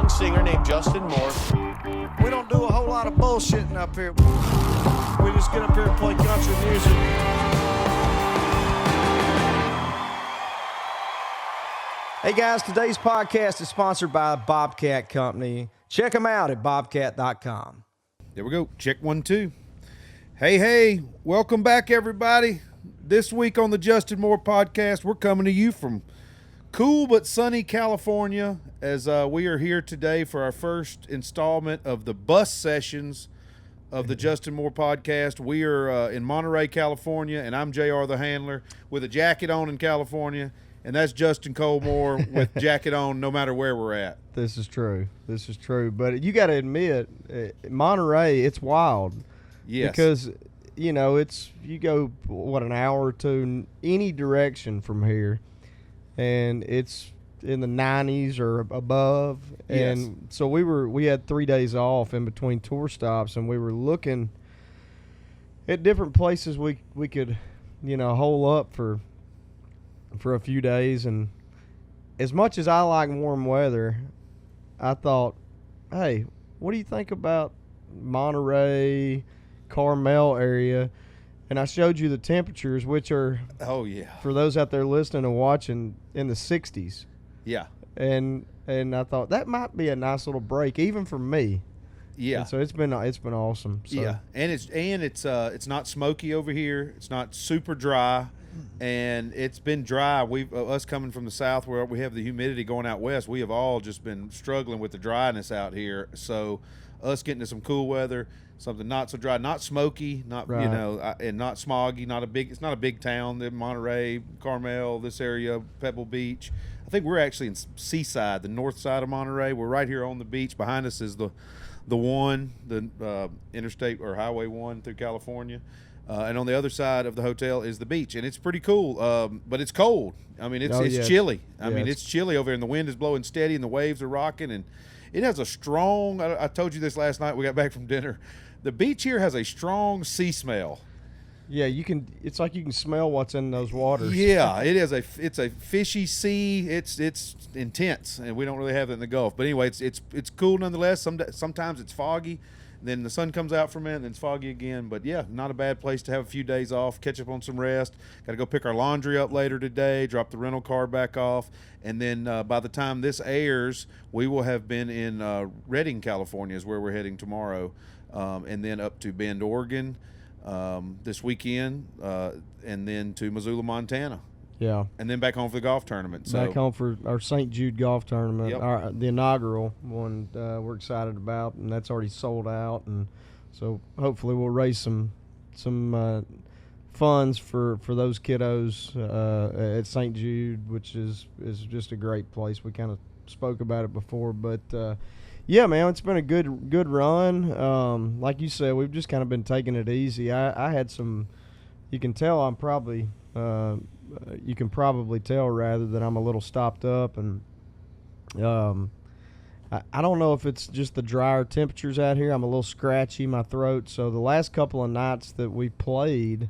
young singer named Justin Moore. We don't do a whole lot of bullshitting up here. We just get up here and play country music. Hey guys, today's podcast is sponsored by Bobcat Company. Check them out at bobcat.com. There we go. Check 1, 2. Hey, welcome back, everybody. This week on the Justin Moore podcast, we're coming to you from cool but sunny California as we are here today for our first installment of the bus sessions of the Justin Moore podcast. We are in Monterey, California, and I'm JR the Handler with a jacket on in California. And that's Justin Cole Moore with jacket on no matter where we're at. This is true. But you got to admit, Monterey, it's wild. Yes. Because, you know, you go, an hour or two in any direction from here, and it's in the 90s or above. And yes. So we had 3 days off in between tour stops, and we were looking at different places we could, hole up for a few days. And as much as I like warm weather, I thought, hey, what do you think about Monterey, Carmel area? And I showed you the temperatures, which are, for those out there listening and watching, in the 60s. Yeah. And I thought that might be a nice little break, even for me. Yeah. And so it's been awesome. So. Yeah, and it's not smoky over here. It's not super dry. And it's been dry. Us coming from the south where we have the humidity going out west, we have all just been struggling with the dryness out here. So us getting to some cool weather, something not so dry, not smoky, not right. And not smoggy, it's not a big town. Monterey, Carmel, this area, Pebble Beach. I think we're actually in Seaside, the north side of Monterey. We're right here on the beach. Behind us is the interstate or Highway 1 through California. And on the other side of the hotel is the beach, and it's pretty cool, but it's cold. I mean, it's chilly. It's chilly over here, and the wind is blowing steady, and the waves are rocking, and it has a strong, I told you this last night we got back from dinner, the beach here has a strong sea smell. Yeah, it's like you can smell what's in those waters. Yeah, it's a fishy sea. It's intense, and we don't really have that in the Gulf. But anyway, it's cool nonetheless. Sometimes it's foggy. Then the sun comes out for a minute, and then it's foggy again. But, yeah, not a bad place to have a few days off, catch up on some rest. Got to go pick our laundry up later today, drop the rental car back off. And then by the time this airs, we will have been in Redding, California is where we're heading tomorrow, and then up to Bend, Oregon this weekend, and then to Missoula, Montana. Yeah. And then back home for the golf tournament. So. Back home for our St. Jude golf tournament, yep. The inaugural one we're excited about, and that's already sold out. And so hopefully we'll raise some funds for those kiddos at St. Jude, which is just a great place. We kind of spoke about it before. But, yeah, man, it's been a good run. Like you said, we've just kind of been taking it easy. I had some – you can tell I'm probably you can probably tell rather that I'm a little stopped up, and I don't know if it's just the drier temperatures out here. I'm a little scratchy, my throat. So the last couple of nights that we played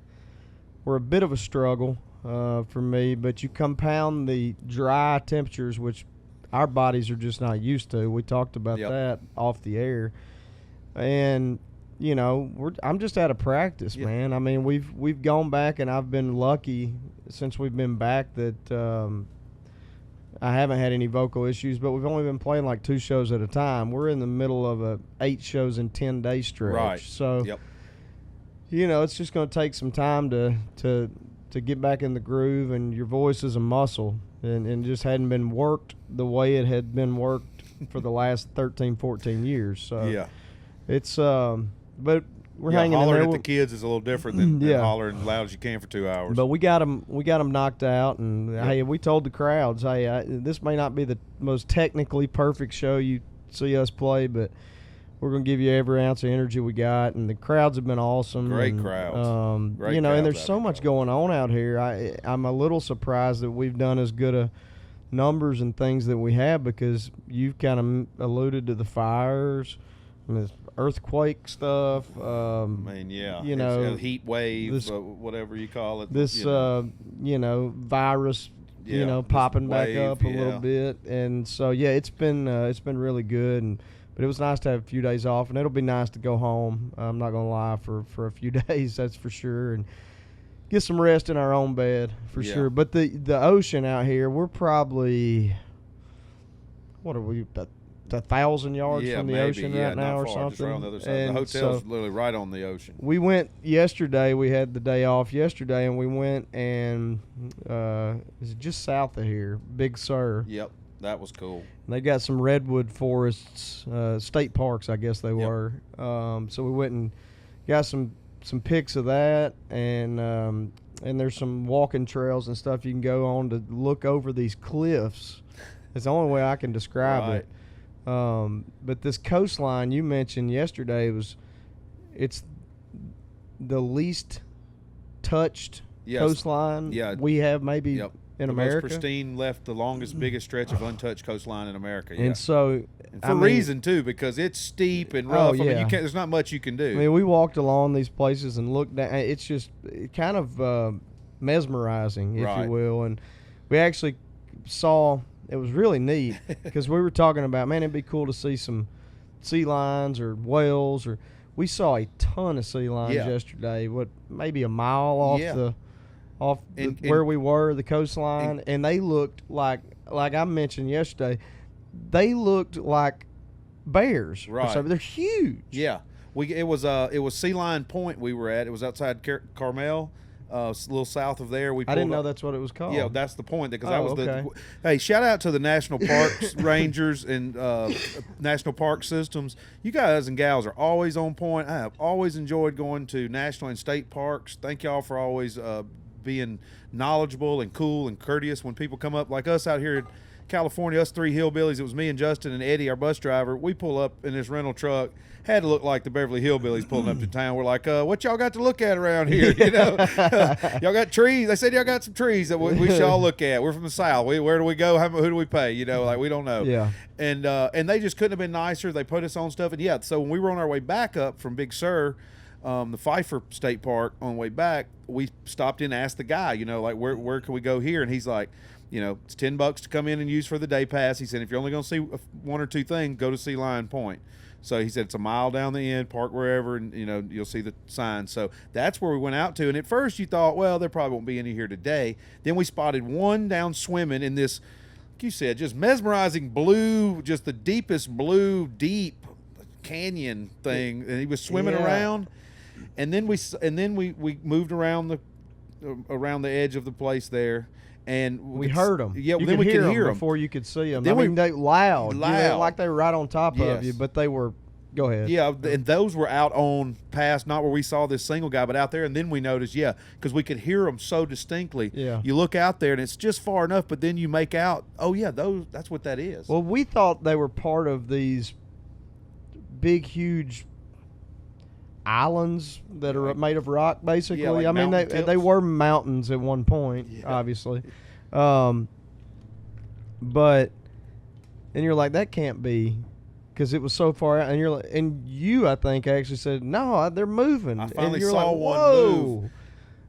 were a bit of a struggle for me, but you compound the dry temperatures, which our bodies are just not used to. We talked about that off the air, and I'm just out of practice, man. I mean, we've gone back, and I've been lucky since we've been back that I haven't had any vocal issues, but we've only been playing like 2 shows at a time. We're in the middle of a 8 shows in 10 day stretch. Right. So, it's just going to take some time to get back in the groove, and your voice is a muscle, and just hadn't been worked the way it had been worked for the last 13, 14 years. So it's but we're hanging in there. Hollering at the kids is a little different than hollering as loud as you can for 2 hours. But we got them knocked out, and hey, we told the crowds, hey, this may not be the most technically perfect show you see us play, but we're going to give you every ounce of energy we got, and the crowds have been awesome. Great crowds. And there's so much going on out here. I'm a little surprised that we've done as good a numbers and things that we have, because you've kind of alluded to the fires and this earthquake stuff. It's a heat wave, whatever you call it. This, virus you know, just popping back wave, up a little yeah. bit. And so, yeah, it's been really good. But it was nice to have a few days off, and it'll be nice to go home. I'm not going to lie, for a few days, that's for sure. And get some rest in our own bed, for Yeah. sure. But the ocean out here, we're probably, what are we, about 1,000 yards Yeah, from the maybe. ocean Yeah, right now not or far, something. just right on the other side. And The hotel's so literally right on the ocean. we went yesterday. We had the day off yesterday, and we went and is it just south of here, Big Sur. Yep, that was cool. And they got some redwood forests, state parks, I guess they were. So we went and got some pics of that, and there's some walking trails and stuff you can go on to look over these cliffs. It's the only way I can describe it. But this coastline you mentioned yesterday it's the least touched coastline we have maybe in America. Most pristine, left the longest, biggest stretch of untouched coastline in America. Yeah. And so, and for reason too, because it's steep and rough. I mean, you can't. There's not much you can do. I mean, we walked along these places and looked down. It's just kind of mesmerizing, if you will. And we actually saw. It was really neat because we were talking about, man, it'd be cool to see some sea lions or whales, or we saw a ton of sea lions yesterday. What, maybe a mile off where we were, the coastline, and they looked like I mentioned yesterday, they looked like bears. Right, they're huge. Yeah, it was Sea Lion Point we were at. It was outside Carmel. A little south of there. I didn't know that's what it was called. Yeah, that's the point. Because that was hey, shout out to the National Parks Rangers and National Park Systems. You guys and gals are always on point. I have always enjoyed going to national and state parks. Thank y'all for always being knowledgeable and cool and courteous when people come up like us out here in California. Us three hillbillies. It was me and Justin and Eddie, our bus driver. We pull up in this rental truck. Had to look like the Beverly Hillbillies pulling up to town. We're like, what y'all got to look at around here? You know, y'all got trees. They said y'all got some trees that we should all look at. We're from the South. Where do we go? Who do we pay? You know, like we don't know. Yeah. And they just couldn't have been nicer. They put us on stuff. And so when we were on our way back up from Big Sur, the Pfeiffer State Park, on the way back, we stopped in and asked the guy, you know, like where can we go here? And he's like, you know, it's $10 to come in and use for the day pass. He said, if you're only going to see one or two things, go to Sea Lion Point. So he said it's a mile down the end, park wherever, and, you know, you'll see the sign. So that's where we went out to. And at first you thought, well, there probably won't be any here today. Then we spotted one down swimming in this, like you said, just mesmerizing blue, just the deepest blue, deep canyon thing. And he was swimming around. And then we moved around the edge of the place there. And we heard them. Yeah, then we could hear them before you could see them. Then they loud, you know, like they were right on top of you, but they were. Go ahead. Yeah, and those were out on past, not where we saw this single guy, but out there. And then we noticed, because we could hear them so distinctly. Yeah. You look out there and it's just far enough, but then you make out, that's what that is. Well, we thought they were part of these big, huge islands that are made of rock, basically. Yeah, like I mean, they were mountains at one point, obviously. But and you're like, that can't be, because it was so far out. And you're like, and you, I think, actually said, no, they're moving. I finally saw like, one move.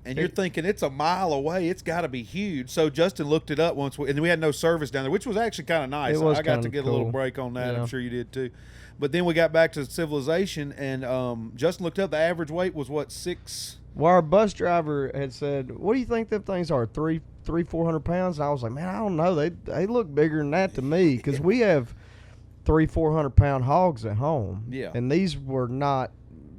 And you're thinking it's a mile away. It's got to be huge. So Justin looked it up once, and we had no service down there, which was actually kind of nice. I got to get a little break on that. I'm sure you did too. But then we got back to civilization, and Justin looked up. The average weight was what, 6? Well, our bus driver had said, "What do you think them things are? 400 pounds?" And I was like, "Man, I don't know. They look bigger than that to me, because we have 400 pound hogs at home. Yeah, and these were not.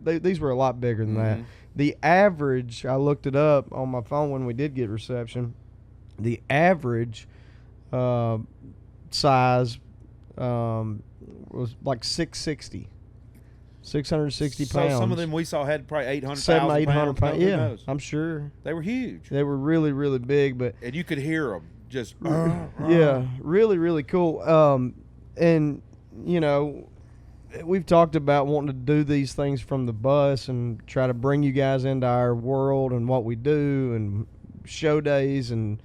These were a lot bigger than that. The average, I looked it up on my phone when we did get reception. The average size was like 660 pounds. So some of them we saw had probably 800 pounds. Yeah, I'm sure. They were huge. They were really, really big. And you could hear them just. Yeah, really, really cool. And, you know, we've talked about wanting to do these things from the bus and try to bring you guys into our world and what we do, and show days and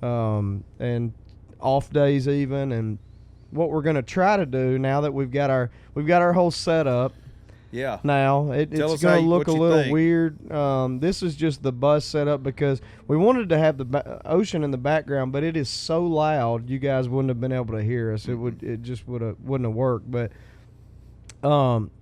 off days even. And what we're going to try to do now that we've got our whole setup, Yeah. Now Tell it's us going to look what a you little think. weird. This is just the bus setup because we wanted to have the ocean in the background, but it is so loud you guys wouldn't have been able to hear us. It just wouldn't have worked. But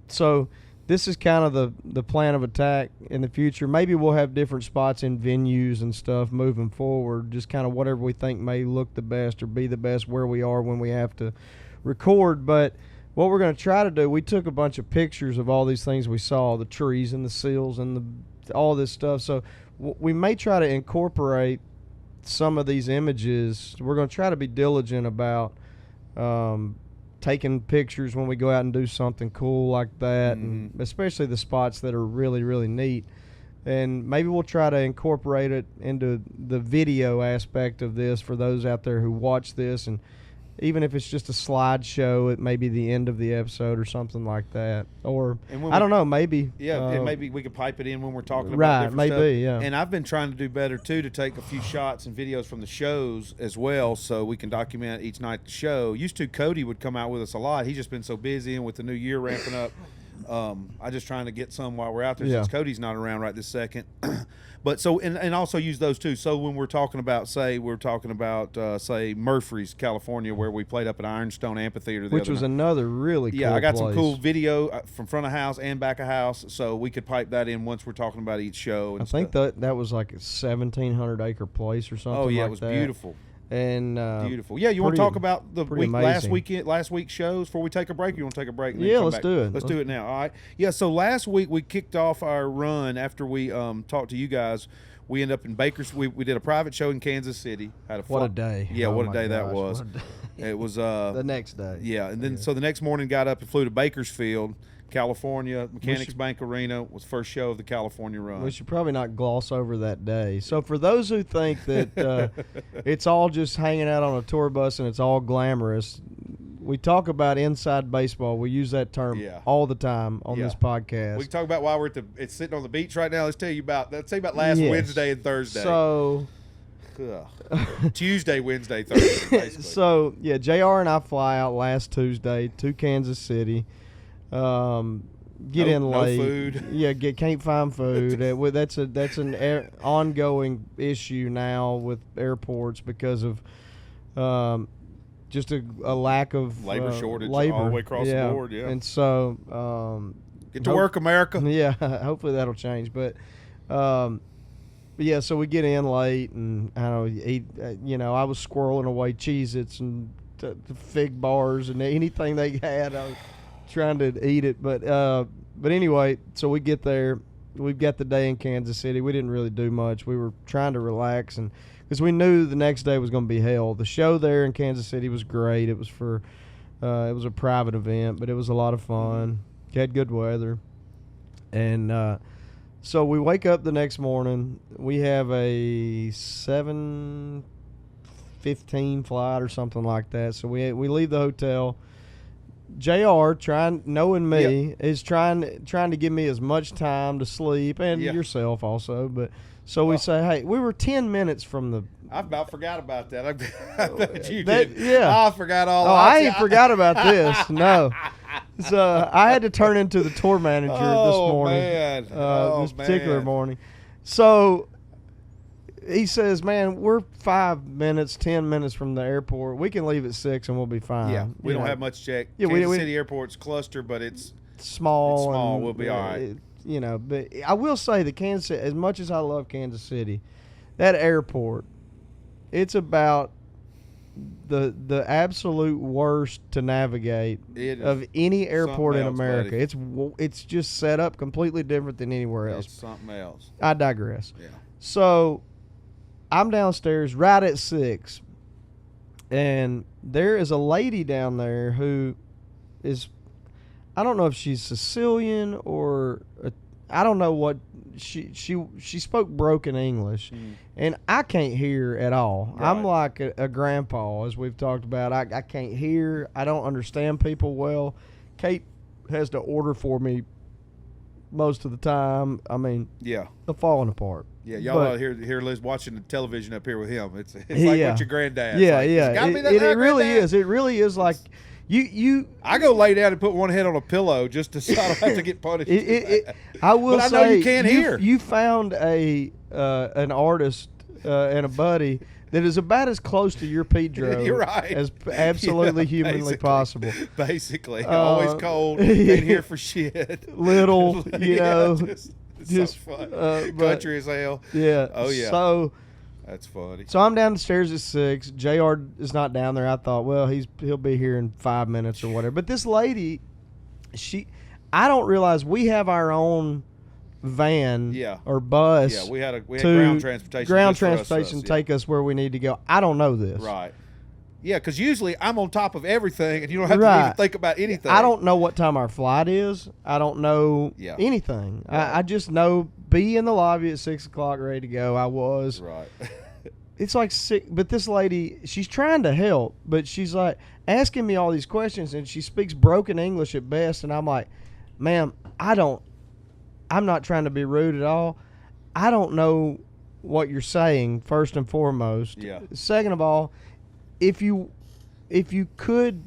so this is kind of the plan of attack in the future. Maybe we'll have different spots in venues and stuff moving forward. Just kind of whatever we think may look the best or be the best where we are when we have to record. But what we're going to try to do, we took a bunch of pictures of all these things we saw, the trees and the seals and all this stuff. So we may try to incorporate some of these images. We're going to try to be diligent about taking pictures when we go out and do something cool like that, and especially the spots that are really, really neat. And maybe we'll try to incorporate it into the video aspect of this for those out there who watch this. And even if it's just a slideshow, it may be the end of the episode or something like that. Or, I don't know, maybe. Yeah, and maybe we could pipe it in when we're talking about right, different maybe, stuff. yeah. And I've been trying to do better, too, to take a few shots and videos from the shows as well so we can document each night the show. Used to, Cody would come out with us a lot. He's just been so busy, and with the new year ramping up, I just trying to get some while we're out there since Cody's not around right this second. But so, and also use those too. So when we're talking about, say Murphy's, California, where we played up at Ironstone Amphitheater, which was another really cool I got place. some cool video from front of house and back of house, so we could pipe that in once we're talking about each show. And I think that was like a 1,700 acre place or something. Oh yeah, like it was that. beautiful. And beautiful. Yeah, you want to talk about the last week's shows before we take a break? You want to take a break? And then yeah, come let's back? do it. Let's do it now. All right. Yeah. So last week we kicked off our run after we talked to you guys. We ended up in Baker's. We did a private show in Kansas City. Had what a day! Yeah, oh what a day gosh, that was. It was the next day. Yeah, and then so the next morning got up and flew to Bakersfield, California. Mechanics Bank Arena was first show of the California run. We should probably not gloss over that day. So for those who think that it's all just hanging out on a tour bus and it's all glamorous, we talk about inside baseball. We use that term all the time on this podcast. We can talk about why we're it's sitting on the beach right now. Let's tell you about last Wednesday and Thursday. So Tuesday, Wednesday, Thursday. Basically. So yeah, JR and I fly out last Tuesday to Kansas City. Get in late. No food. Yeah, can't find food. That's an ongoing issue now with airports because of just a lack of labor shortage labor all the way across the board. Yeah, and so get to work, America. Yeah, hopefully that'll change. But yeah, so we get in late, and I don't know, eat. I was squirreling away Cheez-Its and the fig bars and anything they had. I was trying to eat it, but anyway, so we get there. We've got the day in Kansas City. We didn't really do much. We were trying to relax, and because we knew the next day was going to be hell. The show there in Kansas City was great. It was it was a private event, but it was a lot of fun. Had good weather, and so we wake up the next morning. We have a 7:15 flight or something like that. So we leave the hotel. JR, knowing me, is trying to give me as much time to sleep, and yourself also. But so we say, hey, we were 10 minutes from the. I about forgot about that. I bet you did. Yeah, I forgot all. I ain't forgot about this. No. So I had to turn into the tour manager this morning. This particular morning. So he says, man, we're 5 minutes, 10 minutes from the airport. We can leave at 6 and we'll be fine. Yeah, we don't have much check. Yeah, Kansas City Airport's cluster, but it's small. It's small. We'll be all right. But I will say the Kansas City, as much as I love Kansas City, that airport, it's about the absolute worst to navigate of any airport in America. Buddy. It's just set up completely different than anywhere else. It's something else. I digress. Yeah. So I'm downstairs right at 6, and there is a lady down there who is, I don't know if she's Sicilian or I don't know what she spoke broken English, and I can't hear at all. Right. I'm like a grandpa, as we've talked about. I can't hear. I don't understand people well. Kate has to order for me most of the time. I mean, they're falling apart. Yeah, y'all out here Liz watching the television up here with him. It's like what your granddad. Yeah. It really is. It really is like, I go lay down and put one head on a pillow just so I don't have to get punished. I will but say, I know you can't hear. You found an artist and a buddy that is about as close to your Pedro You're right. as absolutely humanly possible. Basically. Always cold. Can't hear for shit. Little, you know. Just so fun. Country as hell. Yeah. Oh, yeah. So that's funny. So I'm down the stairs at 6. JR is not down there. I thought, well, he'll be here in 5 minutes or whatever. But this lady, I don't realize we have our own van or bus. Yeah, we had ground transportation. Ground transportation take us where we need to go. I don't know this. Right. Yeah, because usually I'm on top of everything, and you don't have to even think about anything. I don't know what time our flight is. I don't know anything. Right. I just know be in the lobby at 6 o'clock, ready to go. I was. Right. It's like 6, but this lady, she's trying to help, but she's like asking me all these questions, and she speaks broken English at best, and I'm like, ma'am, I'm not trying to be rude at all. I don't know what you're saying, first and foremost. Yeah. Second of all, if you could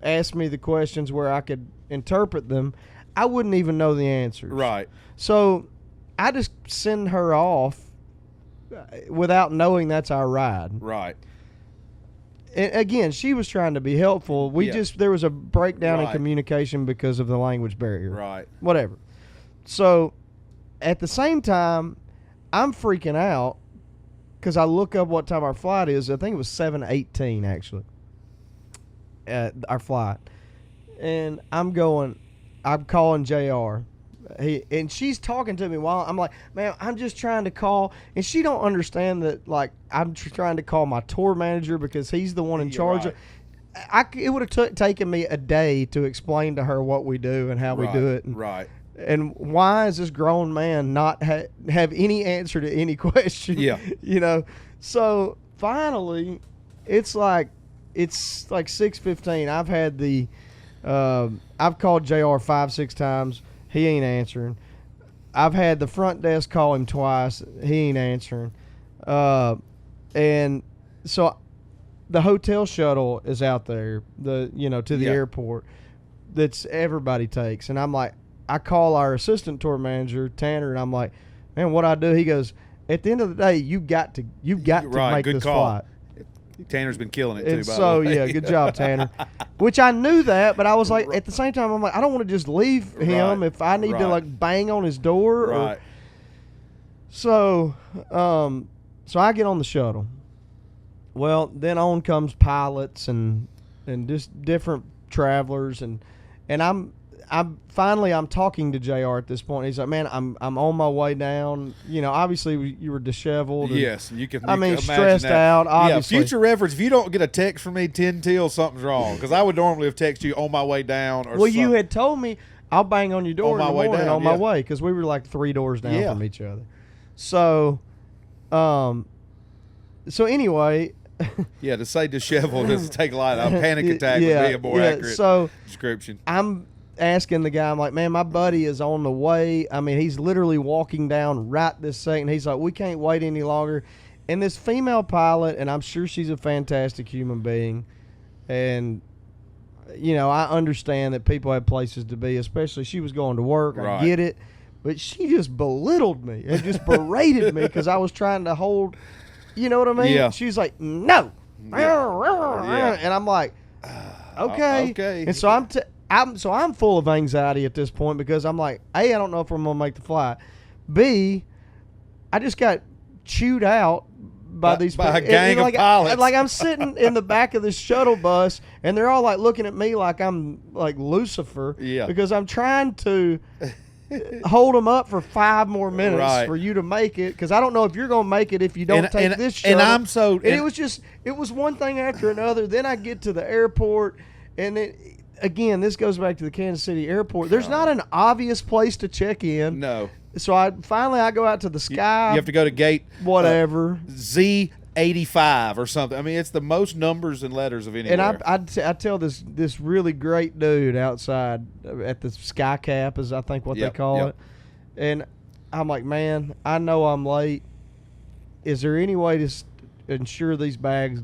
ask me the questions where I could interpret them, I wouldn't even know the answers. Right. So I just send her off without knowing that's our ride. Right. And again, she was trying to be helpful. There was a breakdown in communication because of the language barrier. Right. Whatever. So at the same time, I'm freaking out because I look up what time our flight is. I think it was 7:18 actually. Our flight, and I'm calling JR. And she's talking to me while I'm like, man, I'm just trying to call, and she don't understand that like I'm trying to call my tour manager because he's the one in charge. Right. It would have taken me a day to explain to her what we do and how we do it. Right. And why is this grown man not have any answer to any question? Yeah. You know? So finally, it's like 6:15. I've had I've called JR 5-6 times. He ain't answering. I've had the front desk call him twice. He ain't answering. And so the hotel shuttle is out there, to the airport that's everybody takes. And I'm like, I call our assistant tour manager, Tanner, and I'm like, man, what I do? He goes, at the end of the day, you got to make this flight. Tanner's been killing it too. And so yeah, good job, Tanner. Which I knew that, but I was like, at the same time, I'm like, I don't want to just leave him if I need to like bang on his door. Right. So I get on the shuttle. Well, then on comes pilots and just different travelers, and I'm talking to JR at this point. He's like, man, I'm on my way down. Obviously you were disheveled. Yes, you can. Stressed out. Obviously. Yeah. Future reference: if you don't get a text from me 10 till, something's wrong. Because I would normally have texted you on my way down. Or you had told me I'll bang on your door in the morning on my way, because we were like 3 doors down from each other. So, anyway. Yeah, to say disheveled doesn't take a lot. A panic attack would be a more accurate description. I'm asking the guy, I'm like, man, my buddy is on the way. I mean, he's literally walking down right this second. He's like, we can't wait any longer. And this female pilot, and I'm sure she's a fantastic human being, and I understand that people have places to be, especially she was going to work. Right. I get it. But she just belittled me and just berated me because I was trying to hold, you know what I mean? Yeah. She's like, no. Yeah. And I'm like, okay. Okay. And so I'm full of anxiety at this point because I'm like, A, I don't know if I'm going to make the flight. B, I just got chewed out by a gang of pilots. Like I'm sitting in the back of this shuttle bus, and they're all like looking at me like I'm like Lucifer. Yeah. Because I'm trying to hold them up for 5 more minutes for you to make it, because I don't know if you're going to make it if you don't take this shuttle. And it was one thing after another. Then I get to the airport, and again, this goes back to the Kansas City airport. There's not an obvious place to check in. No. So I go out to the sky. You have to go to gate whatever Z85 or something. I mean, it's the most numbers and letters of anywhere. And I tell this really great dude outside at the sky cap is I think what they call it. And I'm like, man, I know I'm late. Is there any way to ensure these bags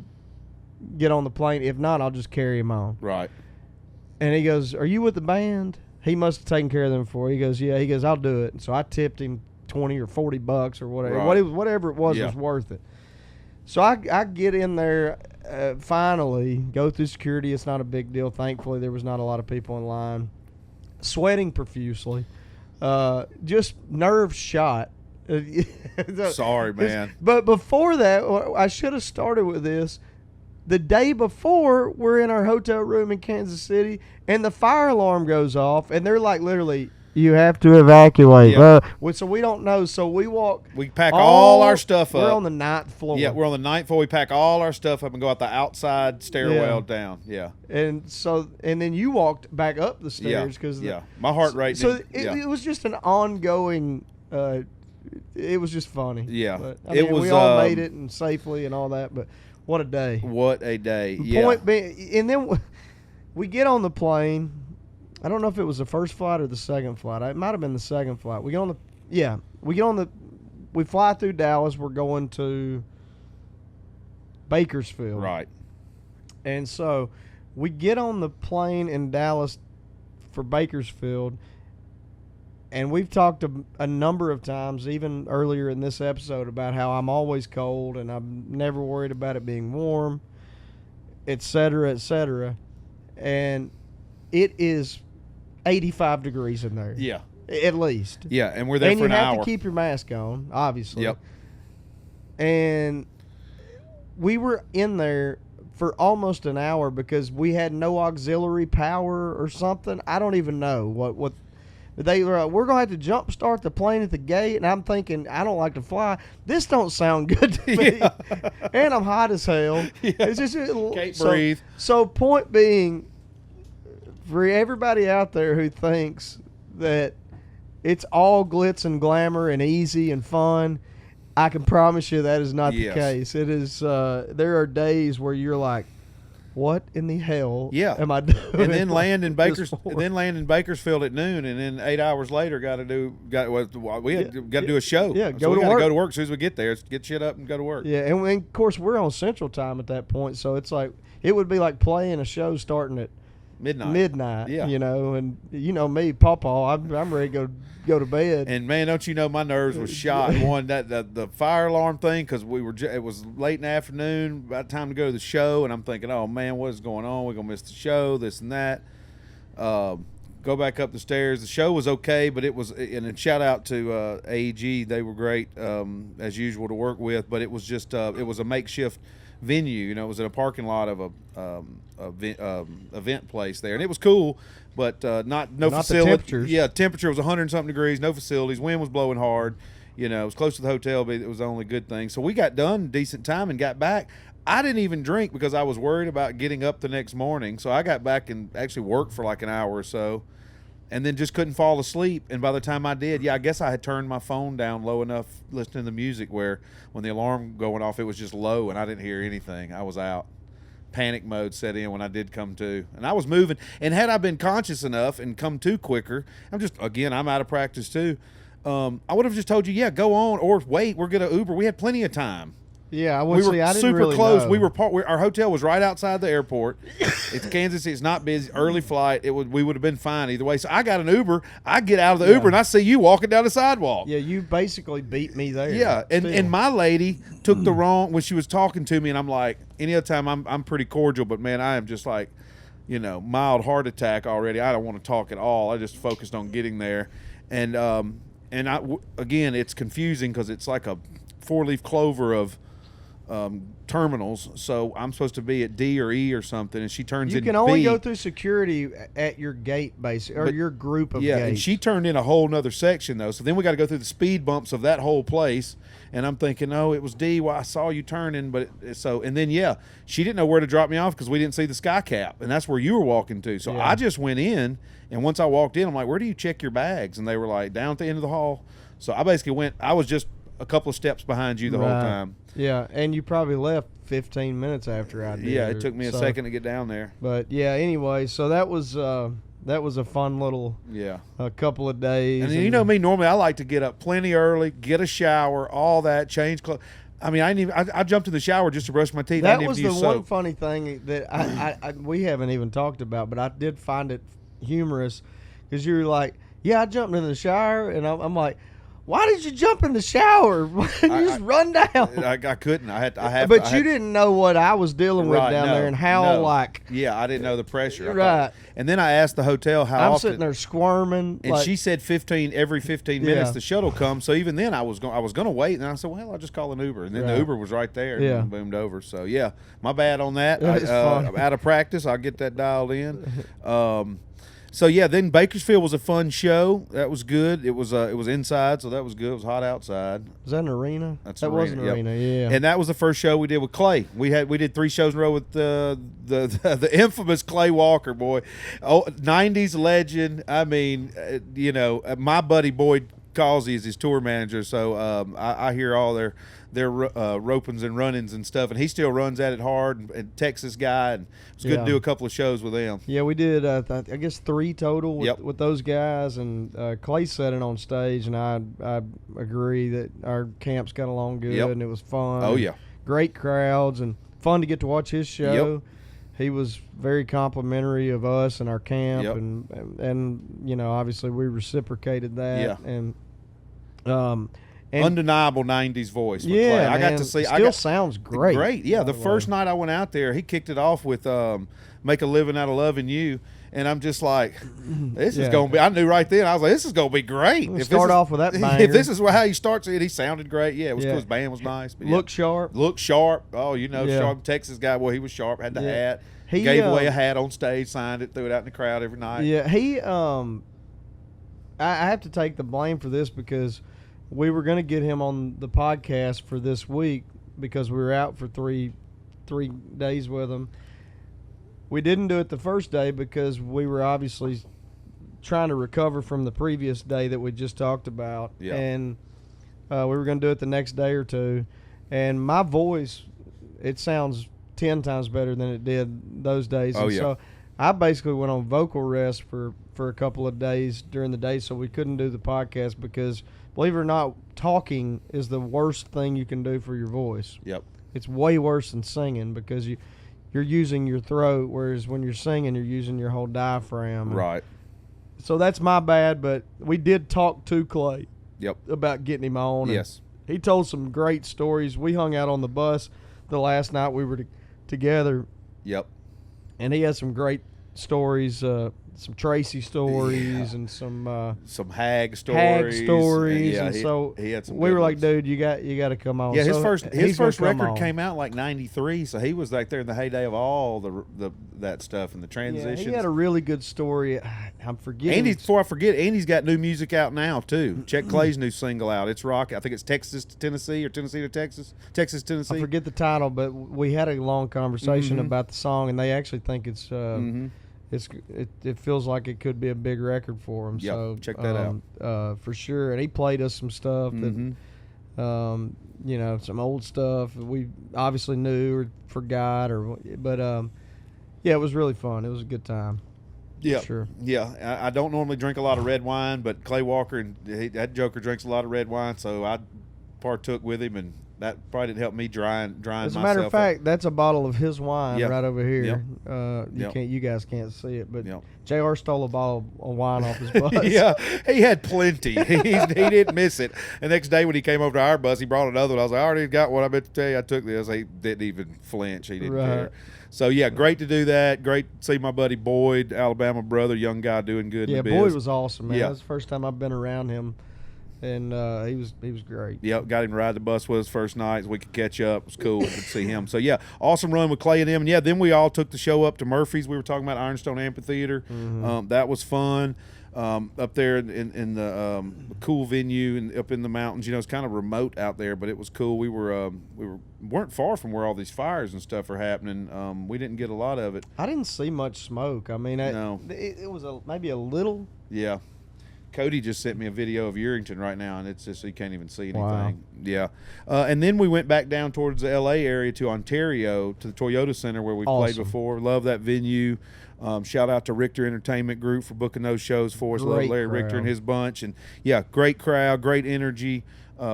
get on the plane. If not, I'll just carry him on. Right. And he goes, are you with the band? He must have taken care of them before. He goes, yeah. He goes, I'll do it. And so I tipped him $20 or $40 or whatever. Right. Whatever it was worth it. So I get in there, finally, go through security. It's not a big deal. Thankfully, there was not a lot of people in line. Sweating profusely. Just nerve shot. Sorry, man. But before that, I should have started with this. The day before, we're in our hotel room in Kansas City, and the fire alarm goes off, and they're like, literally, you have to evacuate. Yeah. So we don't know. So we walk. We pack all our stuff up. We're on the 9th floor. Yeah, we're on the 9th floor. We pack all our stuff up and go out the outside stairwell down. Yeah. And then you walked back up the stairs because my heart rate. So it was just an ongoing. It was just funny. Yeah, but, we all made it and safely and all that. But what a day! What a day! The point being, and then we get on the plane. I don't know if it was the first flight or the second flight. It might have been the second flight. We fly through Dallas. We're going to Bakersfield. Right. And so we get on the plane in Dallas for Bakersfield, and we've talked a number of times, even earlier in this episode, about how I'm always cold and I'm never worried about it being warm, et cetera, et cetera. And it is 85 degrees in there. Yeah. At least. Yeah, and we're there for an hour. And you have to keep your mask on, obviously. Yep. And we were in there for almost an hour because we had no auxiliary power or something. I don't even know what they were. We're gonna have to jump start the plane at the gate, and I'm thinking, I don't like to fly. This don't sound good to me. Yeah. And I'm hot as hell. Yeah. It's just Can't breathe. So point being, for everybody out there who thinks that it's all glitz and glamour and easy and fun, I can promise you that is not the case. It is. There are days where you're like, what in the hell am I doing? And then land in Bakersfield at noon, and then 8 hours later got to do a show. Yeah, so we got to go to work as soon as we get there. Get shit up and go to work. Yeah, and of course we're on Central Time at that point, so it's like it would be like playing a show starting at midnight. Yeah, and you know me, Pawpaw, I'm ready to go to bed. And man, don't you know my nerves was shot. One that the fire alarm thing, because it was late in the afternoon, about time to go to the show, and I'm thinking, oh man, what is going on? We're gonna miss the show, this and that. Go back up the stairs. The show was okay, but it was, and a shout out to AEG, they were great as usual to work with, but it was just it was a makeshift venue. It was in a parking lot of a event place there, and it was cool, but no facility. Temperatures. Yeah, temperature was 100-something degrees, no facilities, wind was blowing hard. It was close to the hotel, but it was the only good thing. So we got done decent time and got back. I didn't even drink because I was worried about getting up the next morning. So I got back and actually worked for like an hour or so, and then just couldn't fall asleep. And by the time I did, I guess I had turned my phone down low enough listening to music where when the alarm going off, it was just low and I didn't hear anything. I was out. Panic mode set in when I did come to. And I was moving. And had I been conscious enough and come to quicker, I'm out of practice too. I would have just told you, go on or wait. We're going to Uber. We had plenty of time. Yeah, I didn't super really close. Know. Our hotel was right outside the airport. It's Kansas City. It's not busy. Early flight. We would have been fine either way. So I got an Uber. I get out of the Uber and I see you walking down the sidewalk. Yeah, you basically beat me there. Yeah, and my lady took the wrong when she was talking to me, and I'm like, any other time I'm pretty cordial, but man, I am just like, mild heart attack already. I don't want to talk at all. I just focused on getting there, and again, it's confusing because it's like a 4-leaf clover of terminals, so I'm supposed to be at D or E or something, and she turns in B. You can only go through security at your gate, basically, or your group of gates. Yeah, and she turned in a whole nother section, though, so then we got to go through the speed bumps of that whole place, and I'm thinking, oh, it was D. Well, I saw you turning, and then, she didn't know where to drop me off because we didn't see the sky cap, and that's where you were walking to, so I just went in, and once I walked in, I'm like, where do you check your bags? And they were like, down at the end of the hall, so I basically I was just a couple of steps behind you the whole time. Yeah, and you probably left 15 minutes after I did. Yeah, it took me a second to get down there. But anyway, so that was a fun little couple of days. And you know me, normally I like to get up plenty early, get a shower, all that, change clothes. I mean, I didn't even. I jumped in the shower just to brush my teeth. I That didn't was even the use one soap. funny thing that I we haven't even talked about, but I did find it humorous because you were like, "Yeah, I jumped in the shower," and I'm like, "Why did you jump in the shower? You just run down." I couldn't. I have. But you didn't know what I was dealing with down there and how like. Yeah, I didn't know the pressure. Right. And then I asked the hotel how I'm often. sitting there squirming, And like, she said every 15 minutes Yeah. the shuttle comes. So even then I was going to wait, and I said, well, I'll just call an Uber. And then the Right. Uber was right there Yeah. and boomed over. So yeah, my bad on that. It's fun. I'm out of practice. I'll get that dialed in. So yeah, then Bakersfield was a fun show. That was good. It was inside, so that was good. It was hot outside. Was that an arena? That's that an was an arena, arena, yeah. And that was the first show we did with Clay. We did 3 shows in a row with the infamous Clay Walker, boy. 90s legend. I mean, my buddy Boyd Causey is his tour manager, so I hear all their ropings and runnings and stuff, and he still runs at it hard. And Texas guy, and it's good to do a couple of shows with them. Yeah, we did. I guess 3 total with, Yep. with those guys, and Clay said it on stage, and I agree that our camps got along good, Yep. and it was fun. Oh and yeah, great crowds, and fun to get to watch his show. Yep. He was very complimentary of us and our camp, Yep. and obviously we reciprocated that. Yeah. And undeniable 90s voice with yeah, Clay. I got man, to see. Still sounds great. Great, yeah. by The way. first night I went out there, he kicked it off with "Make a Living Out of Loving You," and I'm just like, "This is Yeah. gonna be." I knew right then. I was like, "This is gonna be great." We'll If start this is- off with that banger. If this is how he starts it, he sounded great. Yeah, it was Yeah. cool. His band was nice. But yeah. Look sharp. Look sharp. Oh, Yeah. sharp Texas guy. Well, he was sharp. Had the Yeah. hat. He Gave away a hat on stage. Signed it. Threw it out in the crowd every night. Yeah, he I have to take the blame for this because we were going to get him on the podcast for this week because we were out for three days with him. We didn't do it the first day because we were obviously trying to recover from the previous day that we just talked about. Yeah. And we were going to do it the next day or two. And my voice, it sounds 10 times better than it did those days. Oh, and yeah. So I basically went on vocal rest for a couple of days during the day, so we couldn't do the podcast because, believe it or not, talking is the worst thing you can do for your voice. Yep. It's way worse than singing because you're using your throat, whereas when you're singing, you're using your whole diaphragm. Right. So that's my bad, but we did talk to Clay Yep. about getting him on. and Yes. He told some great stories. We hung out on the bus the last night we were together, Yep. and he had some great stories, some Tracy stories, and some Hag stories. Hag stories, Yeah, and so he had some. we good were like, ones. dude, you got to come on. Yeah, his So first he's gonna come record on. came out like '93, so he was like there in the heyday of all that stuff and the Yeah, transitions. he had a really good story. I'm forgetting. Andy, before I forget, Andy's got new music out now too. Check Clay's new single out. It's rock. I think it's Texas to Tennessee or Tennessee to Texas. Texas Tennessee. I forget the title, but we had a long conversation Mhm. about the song, and they actually think it's Mhm. it feels like it could be a big record for him. Yep, So check that out for sure. And he played us some stuff Mhm. that some old stuff we obviously knew or forgot but yeah, it was really fun. It was a good time. Yeah, Sure. Yeah, I don't normally drink a lot of red wine, but Clay Walker and that Joker drinks a lot of red wine, so I partook with him, and that probably didn't help me drying As a myself matter of up. fact, that's a bottle of his wine Yep. right over here. Yep. Yep. You guys can't see it, but Yep. JR stole a bottle of wine off his bus. Yeah, he had plenty. he didn't miss it. The next day when he came over to our bus, he brought another one. I was like, I already got one. I meant to tell you I took this. He didn't even flinch. He didn't Right. care. So, yeah, great to do that. Great to see my buddy Boyd, Alabama brother, young guy doing good Yeah, in the Boyd biz. was awesome, man. Yeah. That was the first time I've been around him, and he was great. Yep, got him to ride the bus with us first night so we could catch up. It was cool. Good to see him. So, yeah, awesome run with Clay and them. And, yeah, then we all took the show up to Murphy's. We were talking about Ironstone Amphitheater. Mm-hmm. That was fun. Up there in the cool venue and up in the mountains. It's kind of remote out there, but it was cool. We weren't far from where all these fires and stuff are happening. We didn't get a lot of it. I didn't see much smoke. I mean, No. it was maybe a little. Yeah. Cody just sent me a video of Urington right now, and it's just you can't even see anything. Wow. Yeah. And then we went back down towards the L.A. area to Ontario to the Toyota Center where we played Awesome. before. Love that venue. Shout out to Richter Entertainment Group for booking those shows for us. Love Great Larry Richter crowd. and his bunch. And, yeah, great crowd, great energy.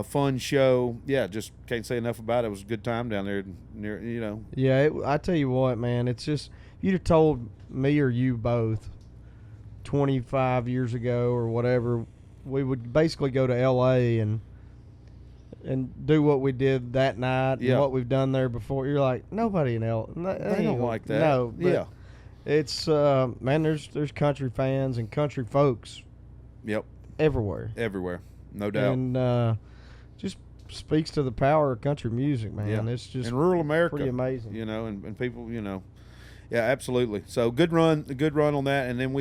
fun show. Yeah, just can't say enough about it. It was a good time down there near, Yeah, I tell you what, man, it's just, if you'd have told me or you both 25 years ago or whatever, we would basically go to L.A. and do what we did that night and what we've done there before. You're like, nobody in L.A. They don't like that. No, but yeah. It's man, there's country fans and country folks. Yep. Everywhere, no doubt. And just speaks to the power of country music, man. Yeah. It's just in rural America, pretty amazing. And people, yeah, absolutely. So good run on that. And then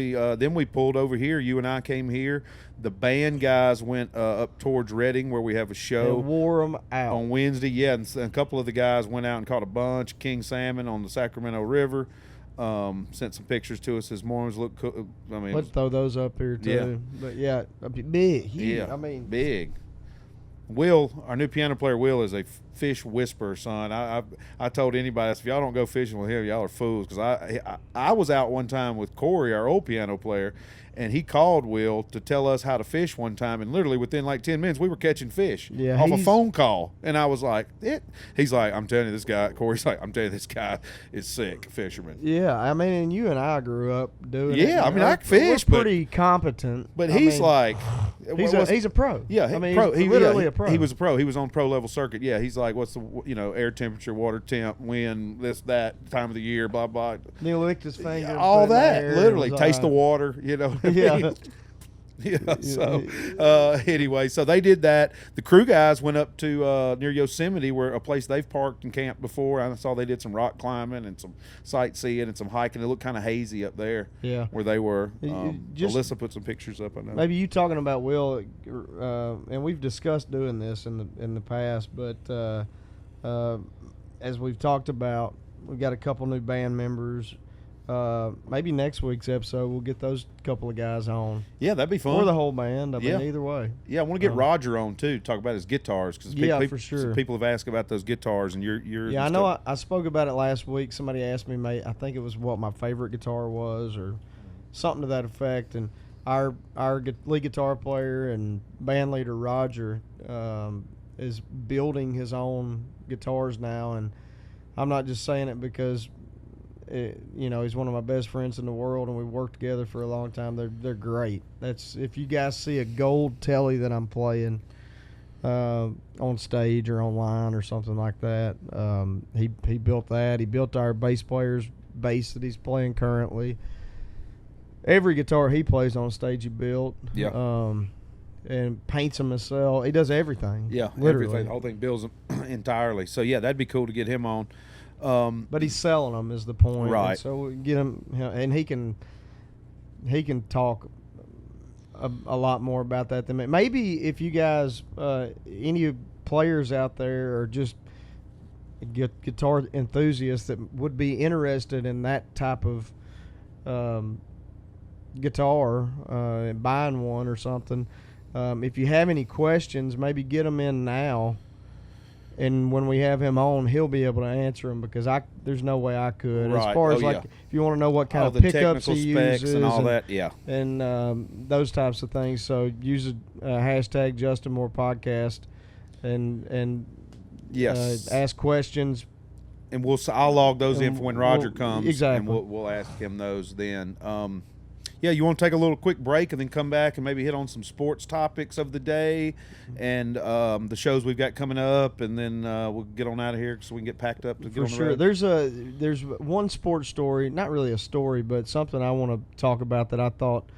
we pulled over here. You and I came here. The band guys went up towards Reading, where we have a show. They wore them out on Wednesday. Yeah, and a couple of the guys went out and caught a bunch of king salmon on the Sacramento River. Sent some pictures to us this morning. Look cool. I mean, let's throw those up here too. Yeah. But yeah, big. Yeah, I mean, big. Will, our new piano player, Will, is a fish whisperer, son. I told anybody, if y'all don't go fishing with him, y'all are fools. Because I was out one time with Corey, our old piano player, and he called Will to tell us how to fish one time, and literally within like 10 minutes we were catching fish off a phone call. And I was like, he's like, I'm telling you, this guy, Corey's like, I'm telling you, this guy is sick fisherman. Yeah, I mean, and you and I grew up doing it. Yeah, I mean, I fish, we're pretty competent. But he's like, he's a pro. Yeah, I mean, pro. He's literally a pro. He was a pro. He was on pro level circuit. Yeah, he's like, what's the air temperature, water temp, wind, this, that, time of the year, blah blah. He licked his finger. All that, literally, taste the water. Yeah. Yeah. So anyway, so they did that. The crew guys went up to near Yosemite, where a place they've parked and camped before. I saw they did some rock climbing and some sightseeing and some hiking. It looked kind of hazy up there. Yeah. Where they were. Alyssa put some pictures up. I know. Maybe you talking about Will, and we've discussed doing this in the past, but as we've talked about, we've got a couple new band members. Maybe next week's episode we'll get those couple of guys on. Yeah, that'd be fun. Or the whole band. I mean, either way. Yeah, I want to get Roger on too. Talk about his guitars, because for sure. People have asked about those guitars, and yours. Yeah, I know. I spoke about it last week. Somebody asked me, I think it was what my favorite guitar was, or something to that effect. And our lead guitar player and band leader Roger is building his own guitars now, and I'm not just saying it because. He's one of my best friends in the world, and we've worked together for a long time. They're great. That's, if you guys see a gold telly that I'm playing on stage or online or something like that, he built that. He built our bass player's bass that he's playing currently. Every guitar he plays on stage he built. Yeah. And paints them himself. He does everything. Yeah, literally. Everything. The whole thing builds them entirely. So yeah, that'd be cool to get him on. But he's selling them is the point, right? And so we get him, and he can talk a lot more about that than me. Maybe if you guys, any players out there, or just guitar enthusiasts that would be interested in that type of guitar, buying one or something. If you have any questions, maybe get them in now. And when we have him on, he'll be able to answer them, because there's no way I could. Right. As far as if you want to know what kind of pickups he uses and all that, and those types of things. So use a hashtag Justin Moore Podcast, and yes, ask questions. And I'll log those in for when Roger comes. Exactly. And we'll ask him those then. Yeah, you want to take a little quick break and then come back and maybe hit on some sports topics of the day and the shows we've got coming up, and then we'll get on out of here so we can get packed up to get on the road. There's one sports story, not really a story, but something I want to talk about that I thought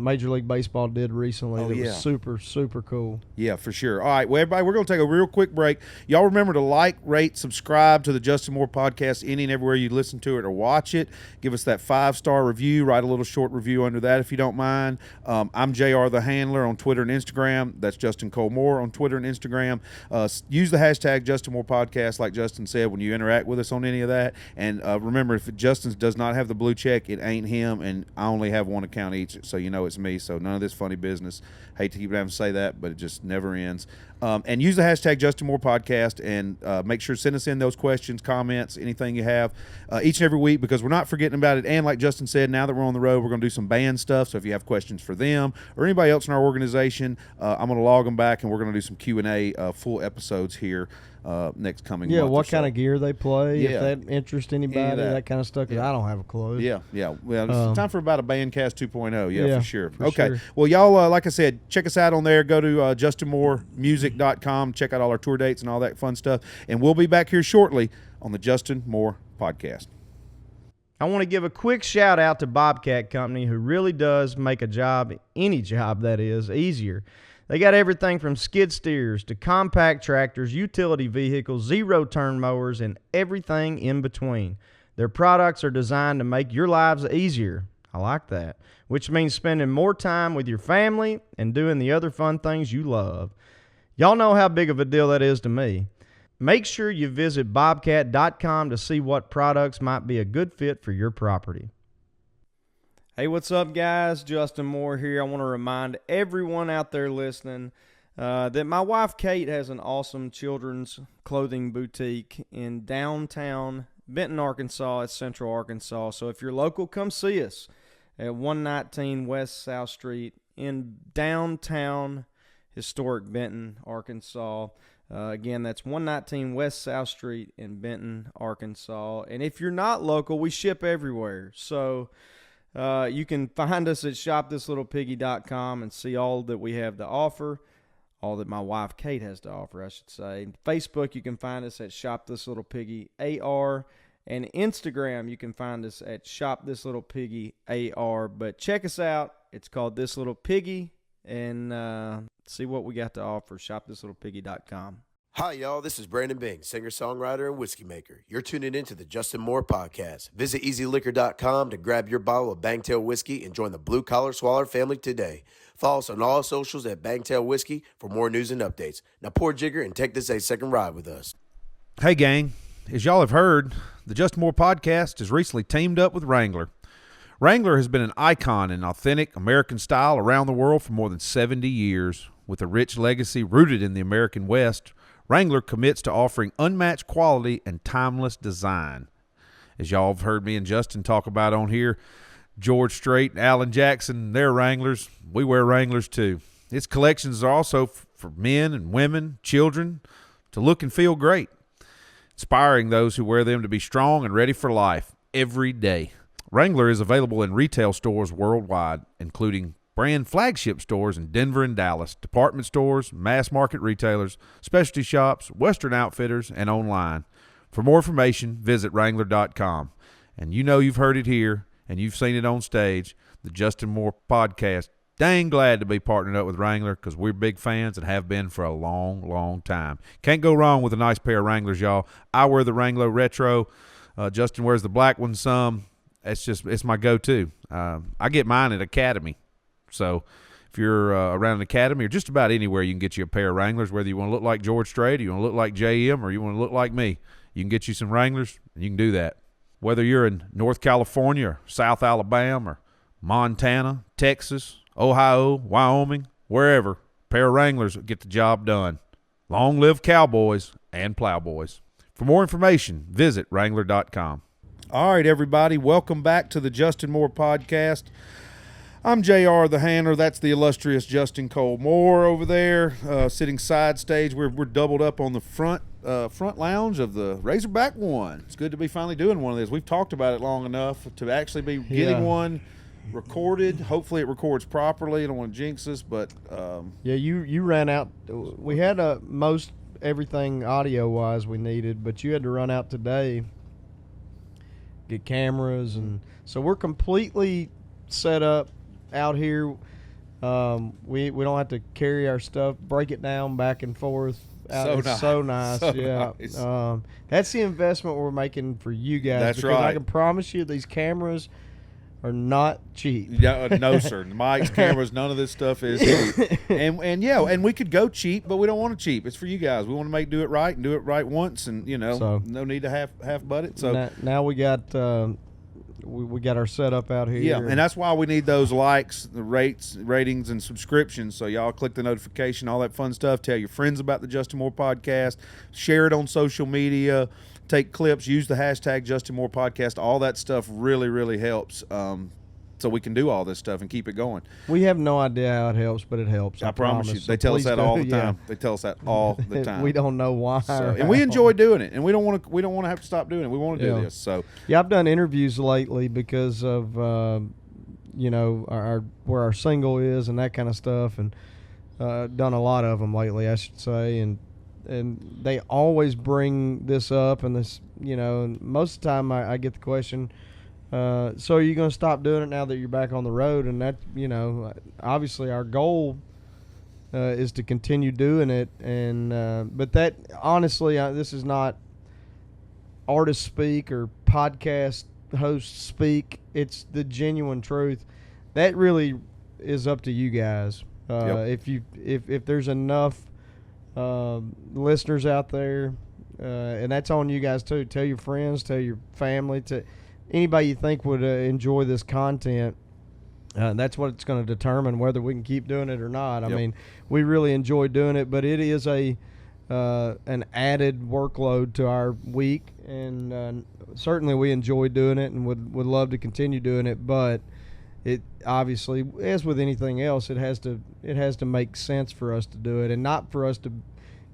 Major League Baseball did recently that was super, super cool. Yeah, for sure. All right, well, everybody, we're going to take a real quick break. Y'all remember to like, rate, subscribe to the Justin Moore Podcast any and everywhere you listen to it or watch it. Give us that 5-star review. Write a little short review under that if you don't mind. I'm JR the Handler on Twitter and Instagram. That's Justin Cole Moore on Twitter and Instagram. Use the hashtag Justin Moore Podcast, like Justin said, when you interact with us on any of that. And remember, if Justin does not have the blue check, it ain't him, and I only have one account each, so you know it's me. So none of this funny business. Hate to keep having to say that, but it just never ends. And use the hashtag Justin Moore Podcast, and make sure to send us in those questions, comments, anything you have each and every week, because we're not forgetting about it. And like Justin said, now that we're on the road, we're going to do some band stuff. So if you have questions for them or anybody else in our organization, I'm going to log them back, and we're going to do some Q&A full episodes here next coming month. Yeah, what or kind so. of gear they play, Yeah. if that interests anybody, that kind of stuff, because I don't have a clue. Yeah. Well, it's time for about a Bandcast 2.0. Yeah, for sure. For okay. sure. Well, y'all, like I said, check us out on there. Go to justinmooremusic.com. Check out all our tour dates and all that fun stuff. And we'll be back here shortly on the Justin Moore Podcast. I want to give a quick shout out to Bobcat Company, who really does make a job, any job that is, easier. They got everything from skid steers to compact tractors, utility vehicles, zero-turn mowers, and everything in between. Their products are designed to make your lives easier. I like that. Which means spending more time with your family and doing the other fun things you love. Y'all know how big of a deal that is to me. Make sure you visit bobcat.com to see what products might be a good fit for your property. Hey, what's up, guys? Justin Moore here. I want to remind everyone out there listening that my wife, Kate, has an awesome children's clothing boutique in downtown Benton, Arkansas. It's Central Arkansas. So if you're local, come see us at 119 West South Street in downtown historic Benton, Arkansas. Again, that's 119 West South Street in Benton, Arkansas. And if you're not local, we ship everywhere. So you can find us at shopthislittlepiggy.com and see all that we have to offer, all that my wife Kate has to offer, I should say. Facebook, you can find us at Shop This Little Piggy AR, and Instagram, you can find us at Shop This Little Piggy AR. But check us out. It's called This Little Piggy, and see what we got to offer. ShopThisLittlePiggy.com. Hi, y'all. This is Brandon Bing, singer-songwriter and whiskey maker. You're tuning into the Justin Moore Podcast. Visit EasyLiquor.com to grab your bottle of Bangtail Whiskey and join the Blue Collar Swaller family today. Follow us on all socials at Bangtail Whiskey for more news and updates. Now pour Jigger and take this a second ride with us. Hey, gang. As y'all have heard, the Justin Moore Podcast has recently teamed up with Wrangler. Wrangler has been an icon in authentic American style around the world for more than 70 years. With a rich legacy rooted in the American West, Wrangler commits to offering unmatched quality and timeless design. As y'all have heard me and Justin talk about on here, George Strait and Alan Jackson, they're Wranglers. We wear Wranglers too. Its collections are also for men and women, children, to look and feel great, inspiring those who wear them to be strong and ready for life every day. Wrangler is available in retail stores worldwide, including brand flagship stores in Denver and Dallas, department stores, mass market retailers, specialty shops, Western outfitters, and online. For more information, visit Wrangler.com. And you know you've heard it here, and you've seen it on stage, the Justin Moore Podcast. Dang glad to be partnered up with Wrangler, because we're big fans and have been for a long, long time. Can't go wrong with a nice pair of Wranglers, y'all. I wear the Wrangler Retro. Justin wears the black one some. It's my go-to. I get mine at Academy. So if you're around an Academy or just about anywhere, you can get you a pair of Wranglers, whether you want to look like George Strait, or you want to look like JM, or you want to look like me. You can get you some Wranglers, and you can do that. Whether you're in North California or South Alabama or Montana, Texas, Ohio, Wyoming, wherever, a pair of Wranglers will get the job done. Long live cowboys and plowboys. For more information, visit Wrangler.com. All right, everybody, welcome back to the Justin Moore Podcast. I'm JR the Handler. That's the illustrious Justin Cole Moore over there, sitting side stage. We're doubled up on the front lounge of the Razorback One. It's good to be finally doing one of these. We've talked about it long enough to actually be getting one recorded. Hopefully it records properly. I don't want to jinx us, but yeah, you ran out. We had most everything audio-wise we needed, but you had to run out today, get cameras, and so we're completely set up out here. We don't have to carry our stuff, break it down back and forth. So nice. Yeah. Nice. That's the investment we're making for you guys. That's because right. I can promise you these cameras are not cheap. No, sir. Mike's cameras, none of this stuff is cheap. And we could go cheap, but we don't want to cheap. It's for you guys. We want to do it right and do it right once, and no need to half butt it. So now we got we got our setup out here. Yeah, and that's why we need those likes, the ratings, and subscriptions. So y'all click the notification, all that fun stuff. Tell your friends about the Justin Moore podcast. Share it on social media. Take clips. Use the hashtag Justin Moore podcast. All that stuff really, really helps. So we can do all this stuff and keep it going. We have no idea how it helps, but it helps. I promise you. So They tell us please that do. all the Yeah. time. They tell us that all the time. We don't know why. So, and we enjoy doing it, and we don't want to have to stop doing it. We want to do Yeah. this. So Yeah, I've done interviews lately because of our where our single is and that kind of stuff, and done a lot of them lately, I should say, and they always bring this up, and this, and most of the time I get the question, so are you going to stop doing it now that you're back on the road? And that, obviously our goal is to continue doing it, and but that, honestly, this is not artist speak or podcast host speak. It's the genuine truth. That really is up to you guys. Yep. If there's enough listeners out there, and that's on you guys too. Tell your friends, tell your family, to anybody you think would enjoy this content. That's what it's going to determine whether we can keep doing it or not. I Yep. mean, we really enjoy doing it, but it is an added workload to our week, and certainly we enjoy doing it and would love to continue doing it. But it obviously, as with anything else, it has to make sense for us to do it, and not for us to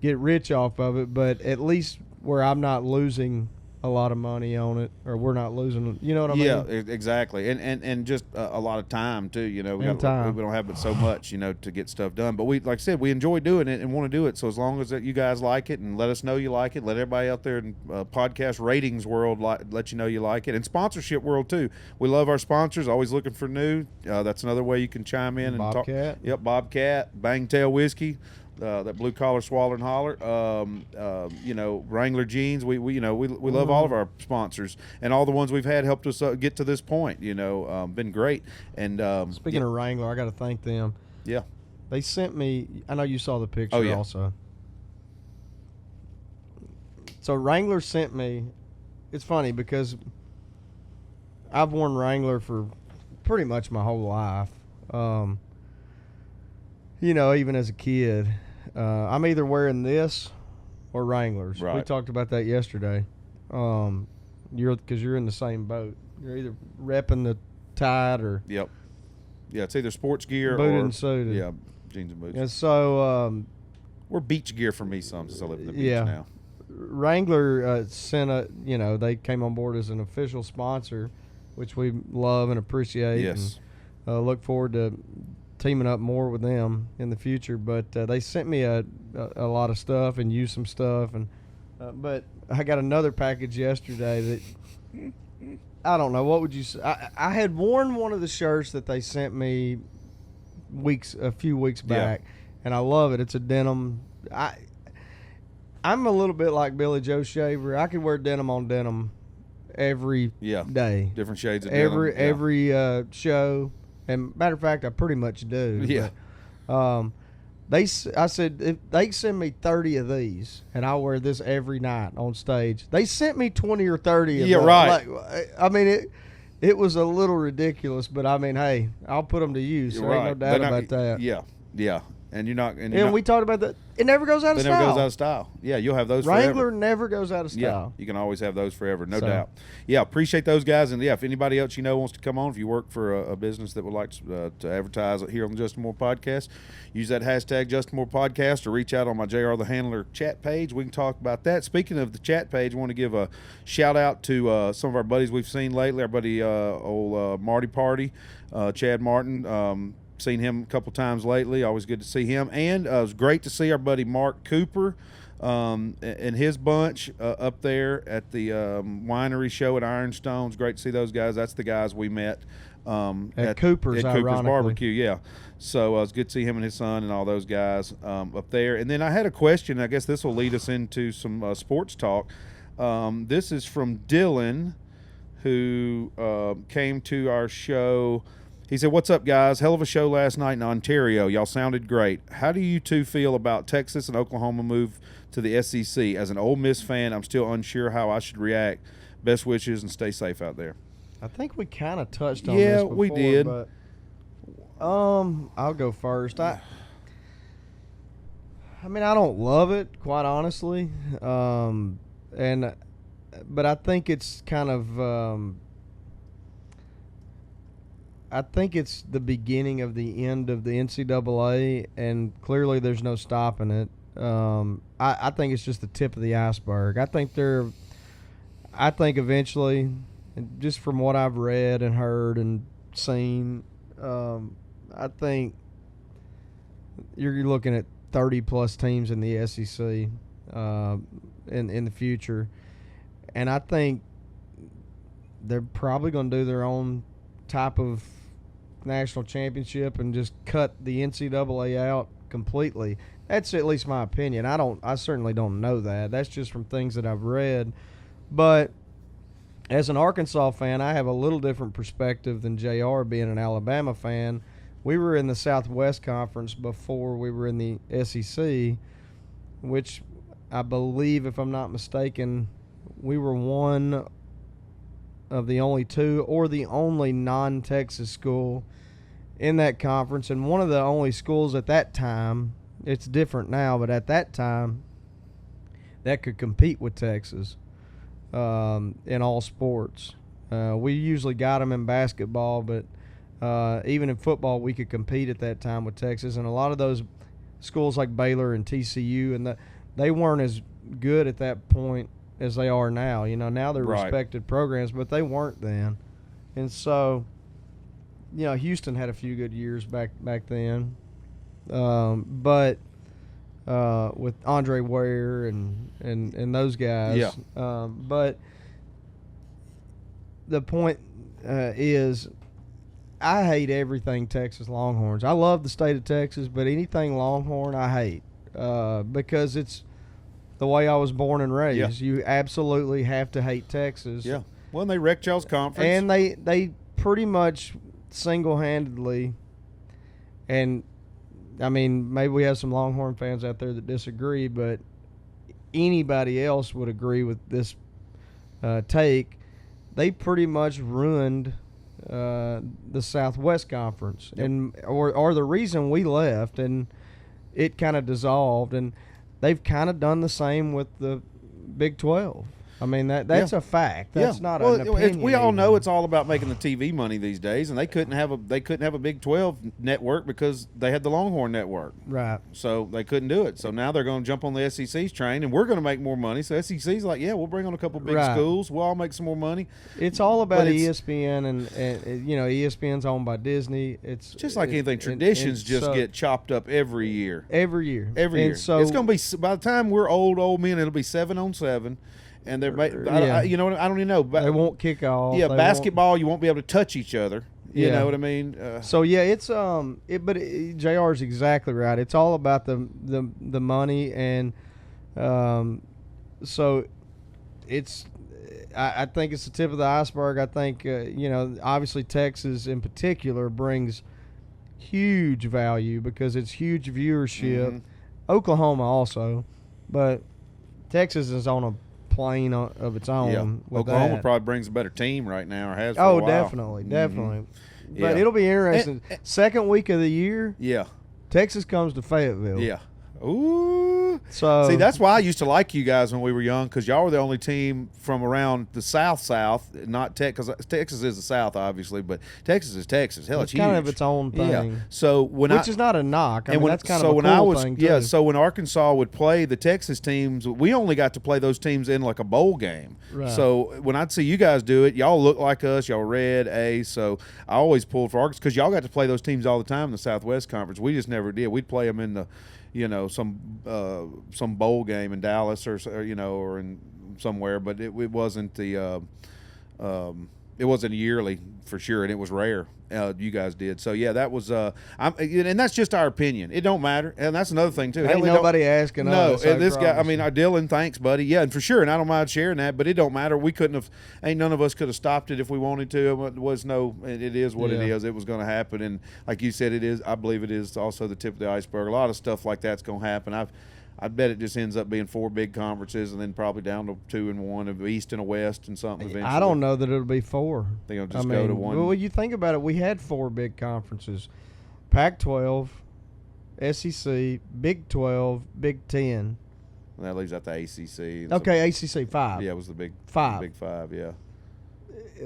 get rich off of it, but at least where I'm not losing a lot of money on it, or we're not losing, you know what I mean? Yeah, exactly, and just a lot of time too. We time. don't have but so much, to get stuff done. But we, like I said, we enjoy doing it and want to do it. So as long as that you guys like it, and let us know you like it, let everybody out there in podcast ratings world let you know you like it, and sponsorship world too. We love our sponsors. Always looking for new. That's another way you can chime in and Bobcat. talk. Yep, Bobcat, Bangtail Whiskey. That blue collar swaller and holler, Wrangler jeans. We love all of our sponsors, and all the ones we've had helped us get to this point. Been great. And Speaking of Wrangler, I got to thank them. Yeah, they sent me. I know you saw the picture. Oh, yeah. Also. So Wrangler sent me. It's funny because I've worn Wrangler for pretty much my whole life. Even as a kid. I'm either wearing this or Wranglers. Right. We talked about that yesterday. Because you're in the same boat. You're either repping the Tide or yep, yeah. It's either sports gear booted or and suited. yeah, jeans and boots. And so Or beach gear for me since I live in the beach yeah. now. Wrangler sent they came on board as an official sponsor, which we love and appreciate. Yes. And look forward to teaming up more with them in the future. But they sent me a lot of stuff and used some stuff, and but I got another package yesterday that I don't know, what would you say? I had worn one of the shirts that they sent me a few weeks back, and I love it. It's a denim. I'm a little bit like Billy Joe Shaver. I could wear denim on denim every day. Different shades of denim. Every show. And matter of fact, I pretty much do. Yeah. But, I said, if they send me 30 of these, and I'll wear this every night on stage. They sent me 20 or 30 of Yeah, them. right. I mean, it was a little ridiculous, but I mean, hey, I'll put them to use. So ain't no doubt about that. Yeah, yeah. And you're not. And we talked about that. It never goes out of style. It never goes out of style. Yeah, you'll have those Wrangler forever. never goes out of style. Yeah, you can always have those forever, no doubt. Yeah, appreciate those guys. And, yeah, if anybody else wants to come on, if you work for a business that would like to advertise here on the Justin Moore Podcast, use that hashtag Justin Moore Podcast, or reach out on my JR the Handler chat page. We can talk about that. Speaking of the chat page, I want to give a shout-out to some of our buddies we've seen lately. Our buddy old Marty Party, Chad Martin, seen him a couple times lately. Always good to see him. And it was great to see our buddy Mark Cooper and his bunch up there at the winery show at Ironstones. Great to see those guys. That's the guys we met at Cooper's Barbecue. Yeah. So it's good to see him and his son and all those guys up there. And then I had a question. I guess this will lead us into some sports talk. This is from Dylan, who came to our show. He said, "What's up, guys? Hell of a show last night in Ontario. Y'all sounded great. How do you two feel about Texas and Oklahoma move to the SEC? As an Ole Miss fan, I'm still unsure how I should react. Best wishes and stay safe out there." I think we kind of touched on Yeah, this before, we did. But I'll go first. I mean, I don't love it, quite honestly, but I think it's kind of I think it's the beginning of the end of the NCAA, and clearly there's no stopping it. I think it's just the tip of the iceberg. I think eventually, just from what I've read and heard and seen, I think you're looking at 30-plus teams in the SEC in the future. And I think they're probably going to do their own type of national championship and just cut the NCAA out completely. That's at least my opinion. I certainly don't know that. That's just from things that I've read. But as an Arkansas fan, I have a little different perspective than JR being an Alabama fan. We were in the Southwest Conference before we were in the SEC, which I believe, if I'm not mistaken, we were one of the only two or the only non-Texas school in that conference, and one of the only schools at that time, it's different now, but at that time, that could compete with Texas in all sports. We usually got them in basketball, but even in football, we could compete at that time with Texas. And a lot of those schools like Baylor and TCU, and they weren't as good at that point as they are now. Now they're respected programs, but they weren't then. And so, Houston had a few good years back then. But with Andre Ware and those guys. Yeah. But the point is, I hate everything Texas Longhorns. I love the state of Texas, but anything Longhorn I hate because it's the way I was born and raised. Yeah. You absolutely have to hate Texas. Yeah. Well, and they wrecked y'all's conference. And they pretty much single-handedly, and I mean, maybe we have some Longhorn fans out there that disagree, but anybody else would agree with this take. They pretty much ruined the Southwest Conference, Yep. or the reason we left, and it kind of dissolved, and they've kind of done the same with the Big 12. I mean, that's a fact. That's not an opinion. We all know it's all about making the TV money these days, and they couldn't have a Big 12 network because they had the Longhorn network. Right. So they couldn't do it. So now they're going to jump on the SEC's train, and we're going to make more money. So SEC's like, yeah, we'll bring on a couple big schools. We'll all make some more money. It's all about ESPN, and ESPN's owned by Disney. It's just like anything. Traditions get chopped up every year. Every year. So it's going to be, by the time we're old men, it'll be 7-on-7. And they're, I don't even know. They won't kick off. Yeah, basketball, you won't be able to touch each other. You know what I mean? So yeah, it's JR is exactly right. It's all about the money, and so it's. I think it's the tip of the iceberg. I think obviously Texas in particular brings huge value because it's huge viewership. Mm-hmm. Oklahoma also, but Texas is on a plane of its own. Yeah. Oklahoma probably brings a better team right now, or has for a while. Definitely. Mm-hmm. But it'll be interesting. Second week of the year, Texas comes to Fayetteville. Yeah. Ooh. So see, that's why I used to like you guys when we were young, because y'all were the only team from around the South, not Texas. Because Texas is the South, obviously, but Texas is Texas. Hell, it's huge. Kind of its own thing. Yeah. So which is not a knock. I mean, that's kind of a cool thing too. Yeah. So when Arkansas would play the Texas teams, we only got to play those teams in like a bowl game. Right. So when I'd see you guys do it, y'all look like us. Y'all red A. So I always pulled for Arkansas because y'all got to play those teams all the time in the Southwest Conference. We just never did. We'd play them in the some bowl game in Dallas or in somewhere, but it wasn't the it wasn't yearly for sure, and it was rare. You guys did. So yeah, that was and that's just our opinion. It don't matter, and that's another thing too. Ain't nobody asking us. No, this guy. I mean, Dylan, thanks, buddy. Yeah, and for sure, and I don't mind sharing that. But it don't matter. We couldn't have. Ain't none of us could have stopped it if we wanted to. It was no. It is what it is. It was going to happen, and like you said, it is. I believe it is also the tip of the iceberg. A lot of stuff like that's going to happen. I bet it just ends up being 4 big conferences and then probably down to 2 and 1 of East and a West and something eventually. I don't know that it'll be 4. They'll just go to one. Well, you think about it, we had 4 big conferences: Pac-12, SEC, Big 12, Big 10. And that leaves out the ACC. Okay, ACC 5. Yeah, it was the Big 5. Big 5, yeah.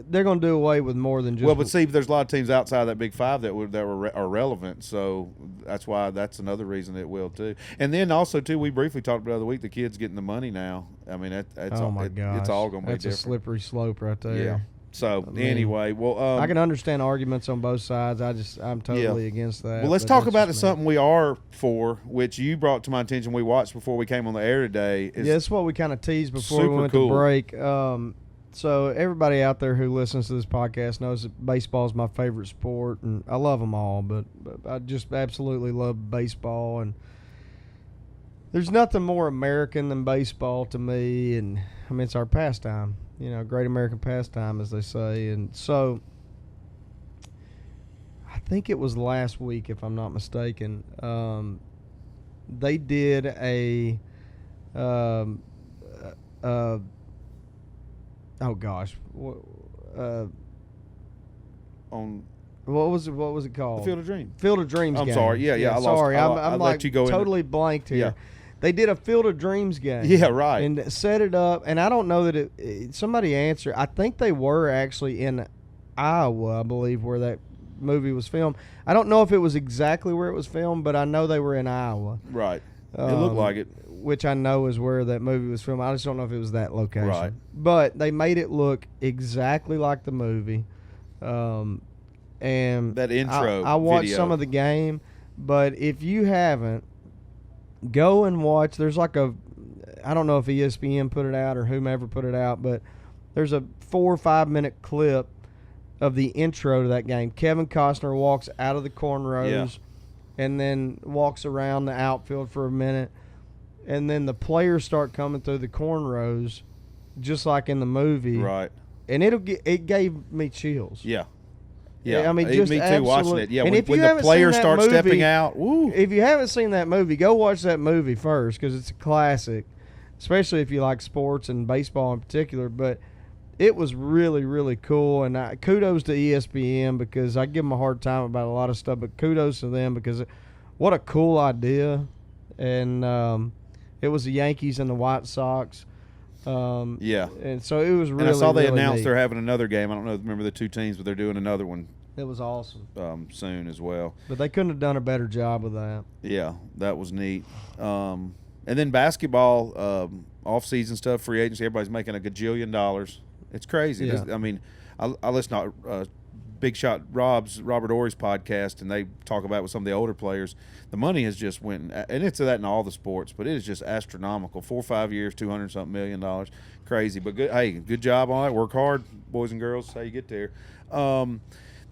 They're going to do away with more than just. Well, but see, there's a lot of teams outside that Big 5 that are relevant, so that's another reason it will too. And then also too, we briefly talked about the other week, the kids getting the money now. I mean, it's oh my gosh, it's all going to be different. That's a slippery slope right there. Yeah. So anyway, well, I can understand arguments on both sides. I'm totally against that. Well, let's talk about something we are for, which you brought to my attention. We watched before we came on the air today. Yeah, it's what we kind of teased before we went to break. So everybody out there who listens to this podcast knows that baseball is my favorite sport, and I love them all, but I just absolutely love baseball, and there's nothing more American than baseball to me, and I mean, it's our pastime, great American pastime, as they say. And so I think it was last week, if I'm not mistaken, they did a oh gosh, on what was it called? The Field of Dreams. Field of Dreams. I'm game. sorry. Yeah. I'm like let you go totally blanked here. Yeah. They did a Field of Dreams game. Yeah, right. And set it up, and I don't know that somebody answered. I think they were actually in Iowa, I believe, where that movie was filmed. I don't know if it was exactly where it was filmed, but I know they were in Iowa. Right. It looked like it. Which I know is where that movie was filmed. I just don't know if it was that location. Right. But they made it look exactly like the movie. And that intro I watched video. some of the game, but if you haven't, go and watch. There's like I don't know if ESPN put it out or whomever put it out, but there's a 4 or 5 minute clip of the intro to that game. Kevin Costner walks out of the cornrows and then walks around the outfield for a minute. And then the players start coming through the cornrows, just like in the movie. Right. And it gave me chills. Yeah. Yeah. I mean, me just too watching it. Yeah. And When the players start stepping out, woo. If you haven't seen that movie, go watch that movie first because it's a classic, especially if you like sports and baseball in particular. But it was really, really cool. And kudos to ESPN because I give them a hard time about a lot of stuff, but kudos to them because what a cool idea. And it was the Yankees and the White Sox. Yeah. And so it was really, and I saw they really announced neat. they're having another game. I don't know, remember the two teams, but they're doing another one. It was awesome. Soon as well. But they couldn't have done a better job with that. Yeah, that was neat. And then basketball, off-season stuff, free agency, everybody's making $1 gajillion. It's crazy. Yeah. I mean, I listen to Big Shot Robert Ory's podcast, and they talk about it with some of the older players. The money has just went, and it's that in all the sports, but it is just astronomical. 4 or 5 years, $200-something million. Crazy, but good. Hey, good job on it. Work hard, boys and girls. That's how you get there.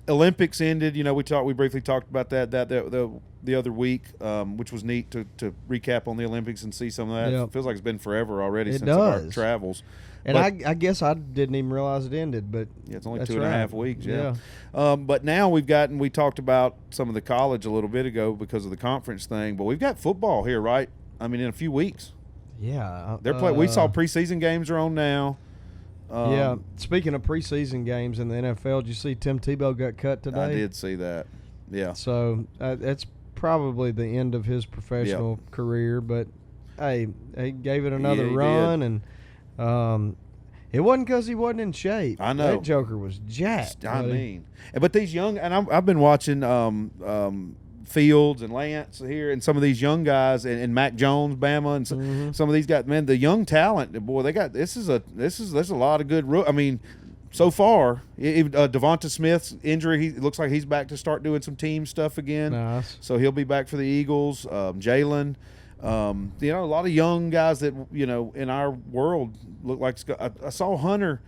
Olympics ended. We briefly talked about that the other week, which was neat to recap on the Olympics and see some of that. Yep. It feels like it's been forever already since does. our travels. And I guess I didn't even realize it ended, but yeah, it's only that's 2.5 weeks. Yeah. But now we talked about some of the college a little bit ago because of the conference thing, but we've got football here, right? I mean, in a few weeks. Yeah. They're we saw preseason games are on now. Yeah. Speaking of preseason games in the NFL, did you see Tim Tebow got cut today? I did see that. Yeah. So that's probably the end of his professional career, but hey, he gave it another run, and it wasn't because he wasn't in shape. I know that joker was jacked. I mean, but these young, and I've been watching Fields and Lance here, and some of these young guys, and Mac Jones, Bama, and some of these guys. Man, the young talent, boy, they got there's a lot of good. I mean, so far, Devonta Smith's injury, he looks like he's back to start doing some team stuff again. Nice. So he'll be back for the Eagles. Jalen. A lot of young guys that in our world look like. I saw Hunter.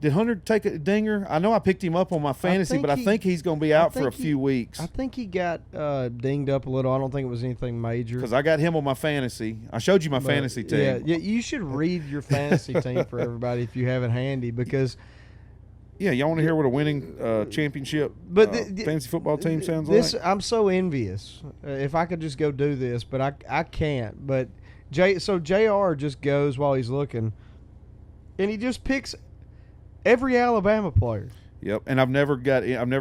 Did Hunter take a dinger? I know I picked him up on my fantasy, but I think he's going to be out for a few weeks. I think he got dinged up a little. I don't think it was anything major. Because I got him on my fantasy. I showed you my fantasy team. Yeah, you should read your fantasy team for everybody if you have it handy because. Yeah, y'all want to hear what a winning championship fantasy football team sounds like? I'm so envious. If I could just go do this, but I can't. But So JR just goes while he's looking, and he just picks every Alabama player. Yep, and I've never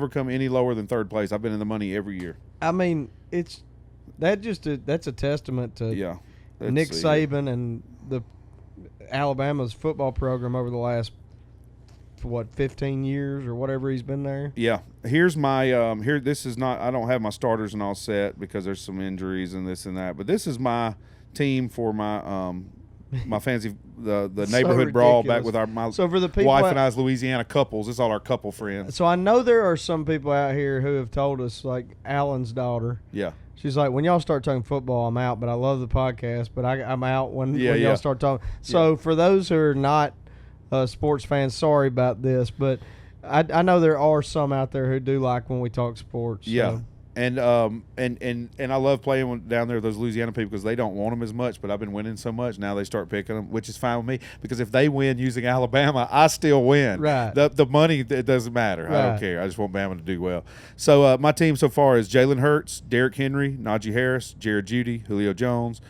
come any lower than third place. I've been in the money every year. I mean, that's a testament to Nick Let's see. Saban and the Alabama's football program over the last 15 years or whatever he's been there. Yeah, here's my this is not. I don't have my starters and all set because there's some injuries and this and that. But this is my team for my my fancy the So neighborhood brawl back ridiculous. with my So for the people wife out- and I's Louisiana couples. It's all our couple friends. So I know there are some people out here who have told us, like Alan's daughter. Yeah. She's like, when y'all start talking football, I'm out, but I love the podcast, but I'm out when y'all start talking. So for those who are not sports fans, sorry about this, but I know there are some out there who do like when we talk sports. Yeah. So. And I love playing down there with those Louisiana people because they don't want them as much, but I've been winning so much now they start picking them, which is fine with me because if they win using Alabama, I still win. Right. The money, it doesn't matter. Right. I don't care. I just want Bama to do well. So my team so far is Jalen Hurts, Derrick Henry, Najee Harris, Jared Jeudy, Julio Jones,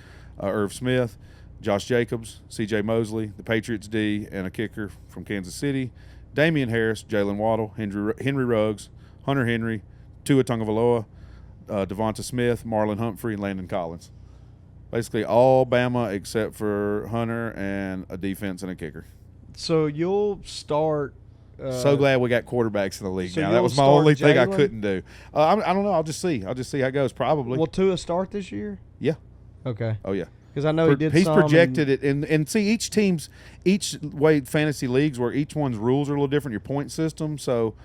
Irv Smith, Josh Jacobs, C.J. Mosley, the Patriots D, and a kicker from Kansas City, Damian Harris, Jalen Waddle, Henry Ruggs, Hunter Henry, Tua Tagovailoa, Devonta Smith, Marlon Humphrey, and Landon Collins. Basically all Bama except for Hunter and a defense and a kicker. So you'll start. So glad we got quarterbacks in the league so now. That you'll was my start only thing I Jalen? couldn't do. I don't know. I'll just see. How it goes. Probably. Will Tua start this year? Yeah. Okay. Oh yeah. Because I know he did. He's some projected it, and see each way fantasy leagues where each one's rules are a little different. Your point system, so.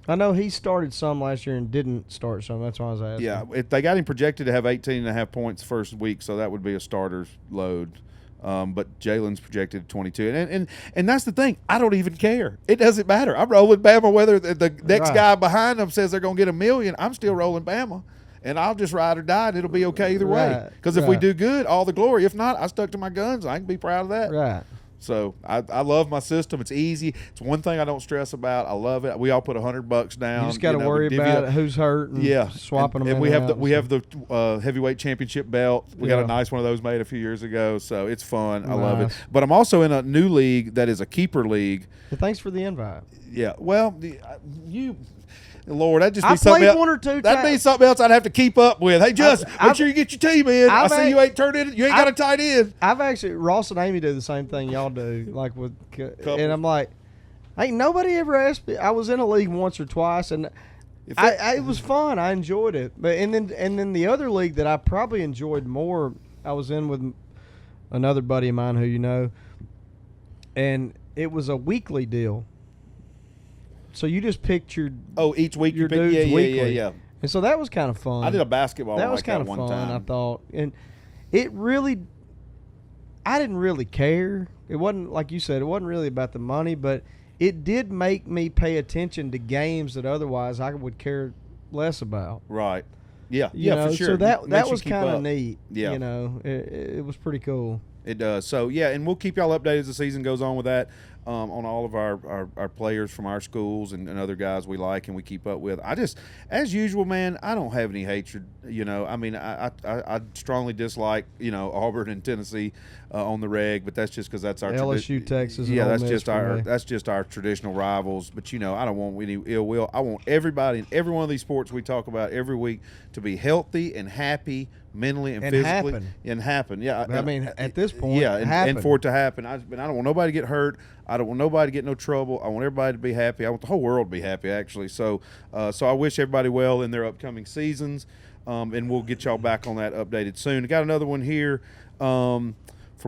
I know he started some last year and didn't start some. That's why I was asking. Yeah, if they got him projected to have 18.5 points first week, so that would be a starter's load. But Jalen's projected at 22, and that's the thing. I don't even care. It doesn't matter. I'm rolling Bama whether the next Right. guy behind them says they're going to get $1 million. I'm still rolling Bama, and I'll just ride or die, and it'll be okay either way. Right, Because if we right. do good, all the glory. If not, I stuck to my guns. I can be proud of that. Right. So I love my system. It's easy. It's one thing I don't stress about. I love it. We all put $100 down. You just got to we worry divvy about up. who's hurt and swapping them. And in we and have out. we have the heavyweight championship belt. We got Yeah. a nice one of those made a few years ago, so it's fun. I love it. Nice. But I'm also in a new league that is a keeper league. Thanks for the invite. Yeah. Well, Lord, that just I be something played else. one or two That'd be times. something else I'd have to keep up with. Hey, Justin, make sure you get your team in. I I've see you ain't turned in. You ain't got a tight end. I've actually Ross and Amy do the same thing y'all do, like with, and I'm like, ain't nobody ever asked me. I was in a league once or twice, and it was fun. I enjoyed it. But and then the other league that I probably enjoyed more, I was in with another buddy of mine who you know, and it was a weekly deal. So you just picked your Each week your you pick. dudes Yeah, weekly. yeah. And so that was kind of fun. I did a basketball. That was kind of one fun, time. I thought. And it really, I didn't really care. It wasn't, like you said, it wasn't really about the money, but it did make me pay attention to games that otherwise I would care less about. Right. Yeah. You know? For sure. So that Makes you was keep kind of up. neat. Yeah. You know, it was pretty cool. It does. So, yeah, and we'll keep y'all updated as the season goes on with that on all of our players from our schools and other guys we like and we keep up with. I just, as usual, man, I don't have any hatred. You know, I mean, I strongly dislike, Auburn and Tennessee on the reg, but that's just because that's our LSU, Texas, and Yeah, Ole that's Miss just for me. that's just our traditional rivals. But, I don't want any ill will. I want everybody in every one of these sports we talk about every week to be healthy and happy mentally and physically. happen. And happen. Yeah. I mean, at this point, yeah, happen. and for it to happen. I don't want nobody to get hurt. I don't want nobody to get no trouble. I want everybody to be happy. I want the whole world to be happy, actually. So I wish everybody well in their upcoming seasons, and we'll get y'all back on that updated soon. I got another one here from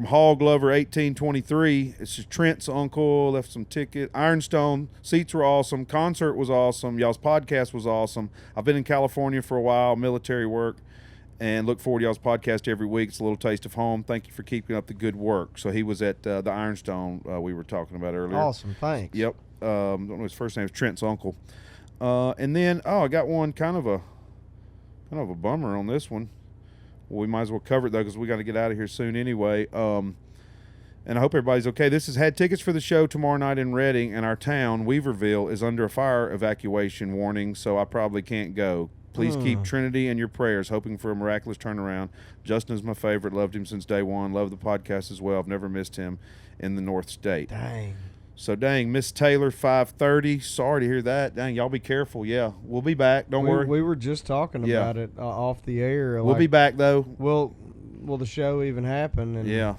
Hog Lover 1823. It's just Trent's uncle, left some ticket. Ironstone, seats were awesome. Concert was awesome. Y'all's podcast was awesome. I've been in California for a while, military work, and look forward to y'all's podcast every week. It's a little taste of home. Thank you for keeping up the good work. So he was at the Ironstone we were talking about earlier. Awesome. Thanks. Yep. I don't know his first name is Trent's uncle. And then I got one kind of a bummer on this one. Well, we might as well cover it though because we got to get out of here soon anyway. And I hope everybody's okay. This has had tickets for the show tomorrow night in Reading, and our town, Weaverville, is under a fire evacuation warning, so I probably can't go. Please keep Trinity in your prayers, hoping for a miraculous turnaround. Justin is my favorite. Loved him since day one. Love the podcast as well. I've never missed him in the North State. Dang. So, dang, Miss Taylor, 5:30. Sorry to hear that. Dang, y'all be careful. Yeah, we'll be back. Don't worry. We were just talking about it off the air. We'll be back, though. Will the show even happen? And, yeah.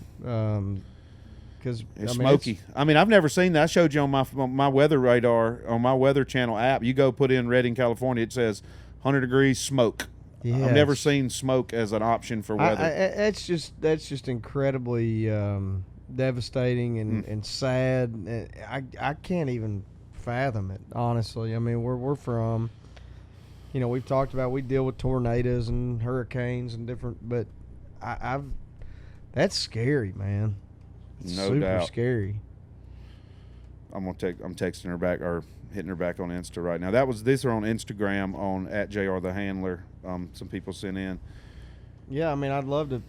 Because it's smoky. I've never seen that. I showed you on my weather radar, on my Weather Channel app. You go put in Redding, California, it says 100 degrees smoke. Yes. I've never seen smoke as an option for weather. That's just incredibly devastating and sad. I can't even fathom it, honestly. I mean, we're from, we've talked about, we deal with tornadoes and hurricanes and different, but that's scary, man. It's super scary. I'm texting her back or hitting her back on Insta right now. These are on Instagram on @JRTheHandler. Some people sent in. Yeah, I mean, I'd love to.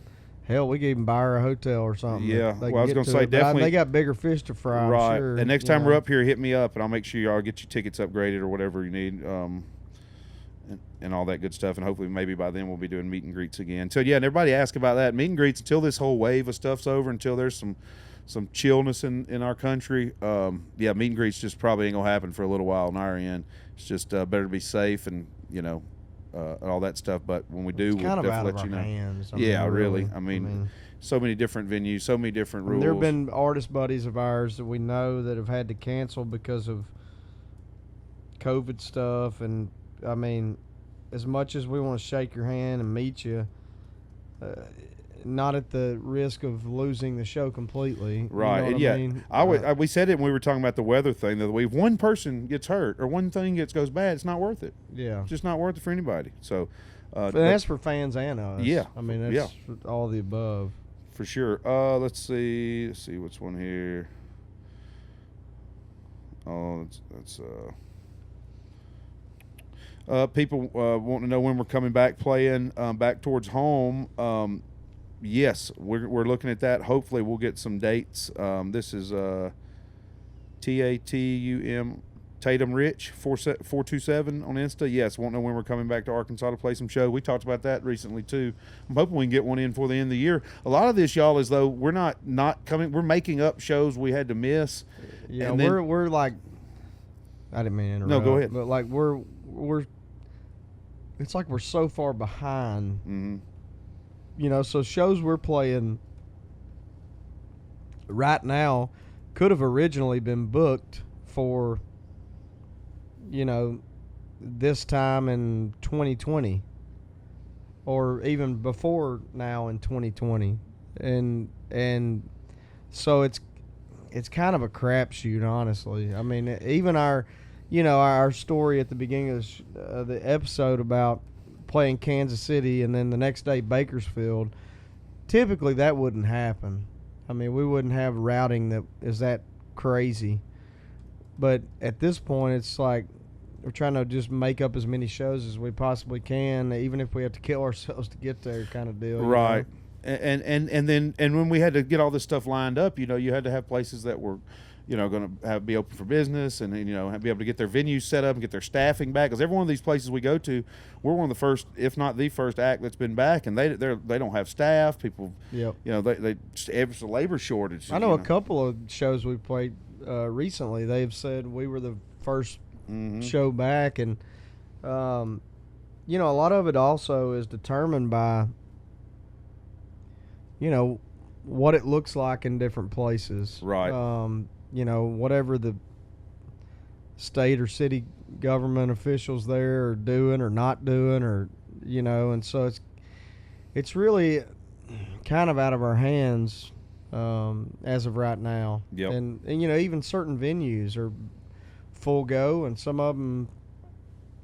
Hell, we could even buy her a hotel or something. Yeah, well, I was going to say definitely. They got bigger fish to fry, right. I'm sure. And next time we're up here, hit me up, and I'll make sure y'all get your tickets upgraded or whatever you need, and all that good stuff. And hopefully, maybe by then we'll be doing meet and greets again. So yeah, and everybody ask about that meet and greets until this whole wave of stuff's over, until there's some chillness in our country. Meet and greets just probably ain't gonna happen for a little while on our end. It's just better to be safe and all that stuff. But when we do, we'll definitely let you know. Hands. Really. I mean, so many different venues, so many different rules. There have been artist buddies of ours that we know that have had to cancel because of COVID stuff. And I mean, as much as we want to shake your hand and meet you, not at the risk of losing the show completely. Right. You know what I mean? We said it when we were talking about the weather thing the other week. If one person gets hurt or one thing goes bad, it's not worth it. Yeah. It's just not worth it for anybody. So that's for fans and us. Yeah. I mean, that's all the above. For sure. Let's see what's one here. Oh, that's people wanting to know when we're coming back playing back towards home. Yes, we're looking at that. Hopefully, we'll get some dates. This is TATUM Tatum Rich 427 on Insta. Yes, won't know when we're coming back to Arkansas to play some show. We talked about that recently too. I'm hoping we can get one in for the end of the year. A lot of this, y'all, is though we're not coming. We're making up shows we had to miss. Yeah, we're like. I didn't mean to interrupt. No, go ahead. But like we're. It's like we're so far behind. Mm-hmm. So shows we're playing right now could have originally been booked for, this time in 2020 or even before now in 2020. And so it's kind of a crapshoot, honestly. I mean, even our story at the beginning of the episode about playing Kansas City and then the next day Bakersfield, typically that wouldn't happen. I mean, we wouldn't have routing that is that crazy. But at this point, it's like we're trying to just make up as many shows as we possibly can, even if we have to kill ourselves to get there, kind of deal. Right. And then when we had to get all this stuff lined up, you had to have places that were going to be open for business and, be able to get their venues set up and get their staffing back. Because every one of these places we go to, we're one of the first, if not the first act that's been back, and they don't have staff. People, it's a labor shortage. I know a couple of shows we played recently, they've said we were the first show back. And, a lot of it also is determined by, what it looks like in different places. Right. Whatever the state or city government officials there are doing or not doing, or and so it's really kind of out of our hands as of right now. Yep. And even certain venues are full go, and some of them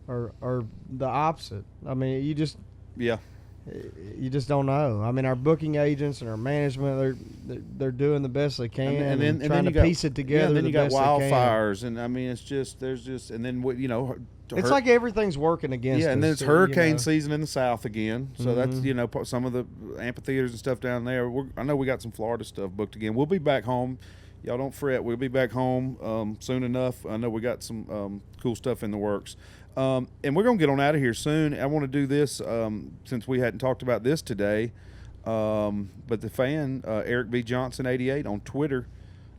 are the opposite. I mean, you just don't know. I mean, our booking agents and our management, they're doing the best they can and trying to piece it together. Yeah, and then you got wildfires, and I mean, and then it's like everything's working against us. Yeah, and then it's hurricane season in the South again. So that's some of the amphitheaters and stuff down there. I know we got some Florida stuff booked again. We'll be back home. Y'all don't fret. We'll be back home soon enough. I know we got some cool stuff in the works. And we're going to get on out of here soon. I want to do this since we hadn't talked about this today. But the fan, Eric B. Johnson 88 on Twitter,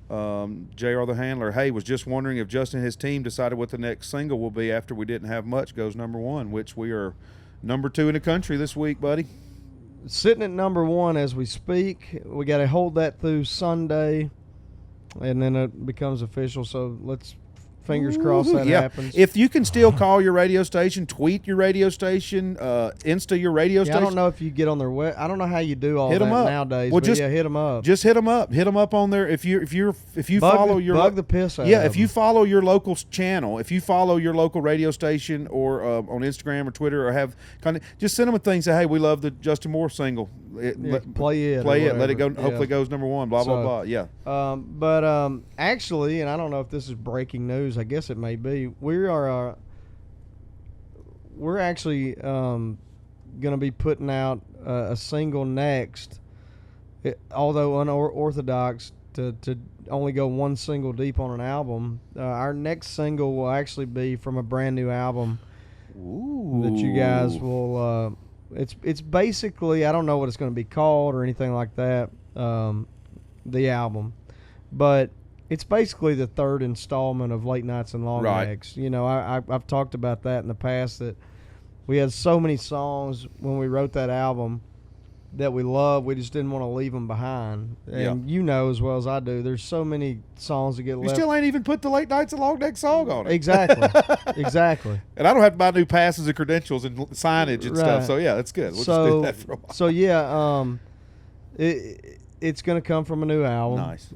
JR the Handler, hey, was just wondering if Justin and his team decided what the next single will be after We Didn't Have Much goes number 1, which we are number 2 in the country this week, buddy. Sitting at number 1 as we speak. We got to hold that through Sunday, and then it becomes official. So let's fingers crossed that happens. If you can still call your radio station, tweet your radio station, Insta your radio station. I don't know if you get on their web. I don't know how you do all hit that them up. Nowadays. Well, but just hit them up. Just hit them up. Hit them up on there. If you follow your bug the piss out. Yeah, of if you them. follow your local channel, if you follow your local radio station or on Instagram or Twitter, or have kind of just send them a thing. Say, hey, we love the Justin Moore single. Play it. Let it go. Hopefully, it goes number 1. Blah blah blah. Yeah. But actually, and I don't know if this is breaking news. I guess it may be. We're actually going to be putting out a single next, although unorthodox to only go one single deep on an album. Our next single will actually be from a brand new album. Ooh. That you guys will. It's basically, I don't know what it's going to be called or anything like that. The album, but it's basically the third installment of Late Nights and Long Necks. You know, I've talked about that in the past, that we had so many songs when we wrote that album that we loved. We just didn't want to leave them behind. And you know as well as I do, there's so many songs that get left. You still ain't even put the Late Nights and Long Neck song on it. Exactly. Exactly. And I don't have to buy new passes and credentials and signage and stuff. So, yeah, that's good. We'll just do that for a while. So, yeah, it's going to come from a new album. Nice.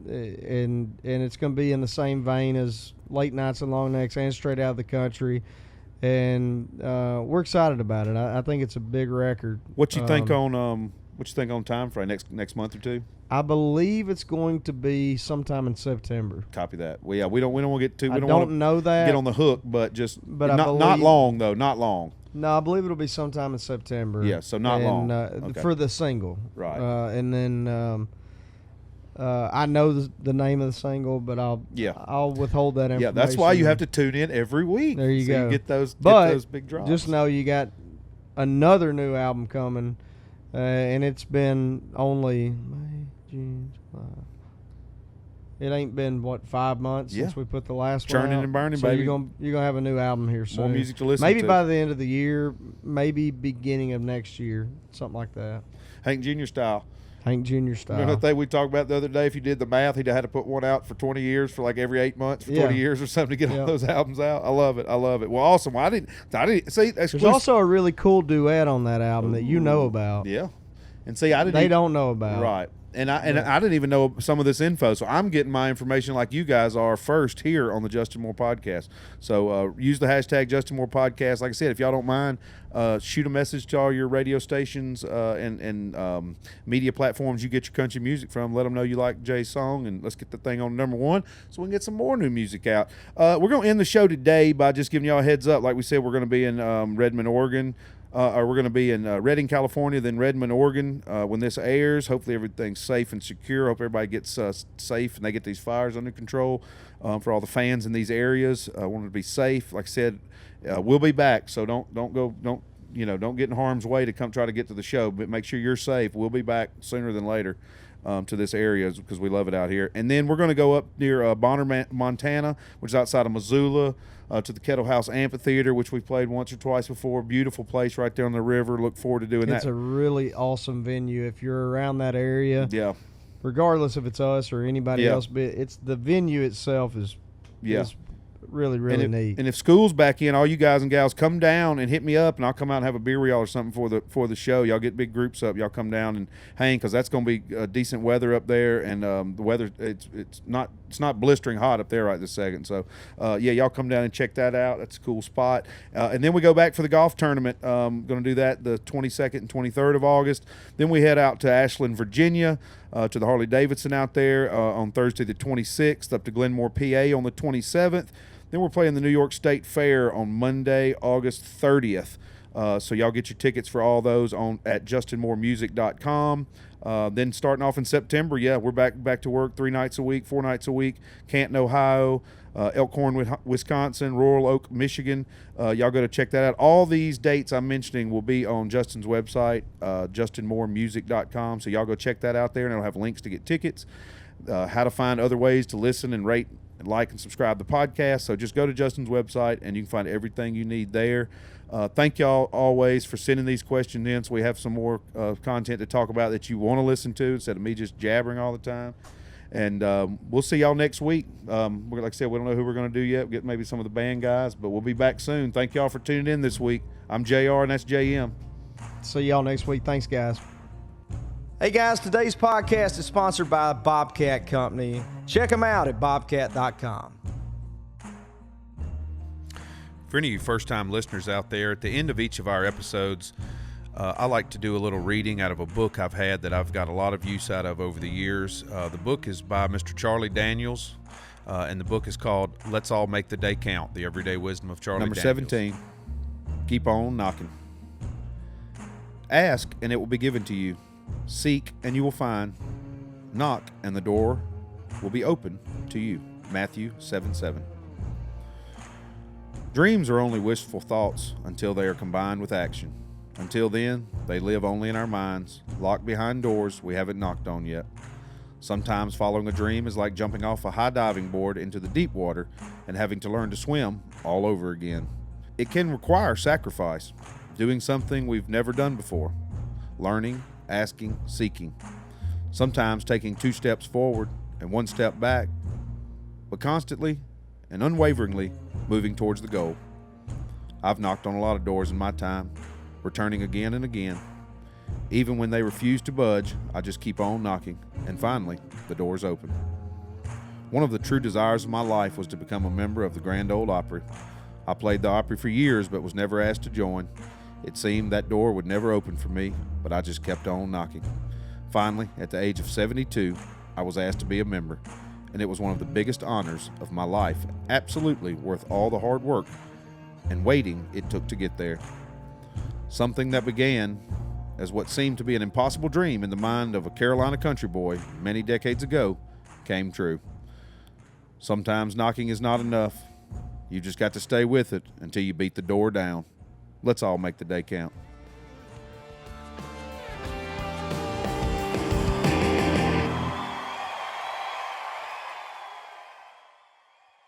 And it's going to be in the same vein as Late Nights and Long Necks and Straight Out of the Country. And we're excited about it. I think it's a big record. What you think on time frame next month or two? I believe it's going to be sometime in September. Copy that. Well, yeah, we don't want to get too. We don't want to know that. Get on the hook, but not long though. Not long. No, I believe it'll be sometime in September. Yeah, so not long. Okay. For the single. Right. And then I know the name of the single, but I'll withhold that information. Yeah, that's why you have to tune in every week. There you go. You get those big drops. Just know you got another new album coming, and it's been only May, June, July. It ain't been 5 months since we put the last one out. Churning and burning, so baby. You're gonna have a new album here soon. More music to listen maybe to. By the end of the year, maybe beginning of next year, something like that. Hank Jr. style. Hank Jr. style. Remember the thing we talked about the other day? If you did the math, he'd had to put one out for 20 years for like every 8 months for 20 years or something to get all those albums out. I love it. Well, awesome. Well, I didn't see. There's also a really cool duet on that album that you know about. Yeah, and see, they don't know about. Right. And I didn't even know some of this info, so I'm getting my information like you guys are first here on the Justin Moore Podcast. So use the hashtag Justin Moore Podcast. Like I said, if y'all don't mind, shoot a message to all your radio stations and media platforms you get your country music from. Let them know you like Jay's song, and let's get the thing on number 1 so we can get some more new music out. We're going to end the show today by just giving y'all a heads up. Like we said, we're going to be in Redmond, Oregon. Or we're going to be in Redding, California, then Redmond, Oregon when this airs. Hopefully everything's safe and secure. Hope everybody gets safe and they get these fires under control for all the fans in these areas. I want to be safe. Like I said, we'll be back, so don't get in harm's way to come try to get to the show, but make sure you're safe. We'll be back sooner than later to this area because we love it out here. And then we're going to go up near Bonner, Montana, which is outside of Missoula, to the Kettle House Amphitheater, which we've played once or twice before. Beautiful place right there on the river. Look forward to doing that. It's a really awesome venue if you're around that area. Yeah. Regardless if it's us or anybody else, but it's the venue itself is really, really neat. And if school's back in, all you guys and gals come down and hit me up, and I'll come out and have a beer with y'all or something for the show. Y'all get big groups up. Y'all come down and hang because that's going to be decent weather up there, and the weather it's not blistering hot up there right this second. So y'all come down and check that out. That's a cool spot. And then we go back for the golf tournament. Going to do that the 22nd and 23rd of August. Then we head out to Ashland, Virginia. To the Harley Davidson out there on Thursday the 26th, up to Glenmore, PA on the 27th. Then we're playing the New York State Fair on Monday, August 30th. So y'all get your tickets for all those at justinmooremusic.com. Then starting off in September, we're back to work 3 nights a week, 4 nights a week. Canton, Ohio. Elkhorn, Wisconsin, Royal Oak, Michigan. Y'all go to check that out. All these dates I'm mentioning will be on Justin's website, justinmooremusic.com. So y'all go check that out there, and it'll have links to get tickets, how to find other ways to listen and rate and like and subscribe to the podcast. So just go to Justin's website, and you can find everything you need there. Thank y'all always for sending these questions in, so we have some more content to talk about that you want to listen to instead of me just jabbering all the time. And we'll see y'all next week. Like I said, we don't know who we're going to do yet. We'll get maybe some of the band guys, but we'll be back soon. Thank y'all for tuning in this week. I'm JR, and that's JM. See y'all next week. Thanks, guys. Hey, guys, today's podcast is sponsored by Bobcat Company. Check them out at bobcat.com. For any of you first-time listeners out there, at the end of each of our episodes, I like to do a little reading out of a book I've had that I've got a lot of use out of over the years. The book is by Mr. Charlie Daniels, and the book is called Let's All Make the Day Count, The Everyday Wisdom of Charlie Daniels. Number 17, keep on knocking. Ask, and it will be given to you. Seek, and you will find. Knock, and the door will be open to you. Matthew 7:7. Dreams are only wishful thoughts until they are combined with action. Until then, they live only in our minds, locked behind doors we haven't knocked on yet. Sometimes following a dream is like jumping off a high diving board into the deep water and having to learn to swim all over again. It can require sacrifice, doing something we've never done before, learning, asking, seeking. Sometimes taking 2 steps forward and 1 step back, but constantly and unwaveringly moving towards the goal. I've knocked on a lot of doors in my time, returning again and again. Even when they refuse to budge, I just keep on knocking, and finally, the doors open. One of the true desires of my life was to become a member of the Grand Ole Opry. I played the Opry for years, but was never asked to join. It seemed that door would never open for me, but I just kept on knocking. Finally, at the age of 72, I was asked to be a member, and it was one of the biggest honors of my life, absolutely worth all the hard work and waiting it took to get there. Something that began as what seemed to be an impossible dream in the mind of a Carolina country boy many decades ago came true. Sometimes knocking is not enough. You just got to stay with it until you beat the door down. Let's all make the day count.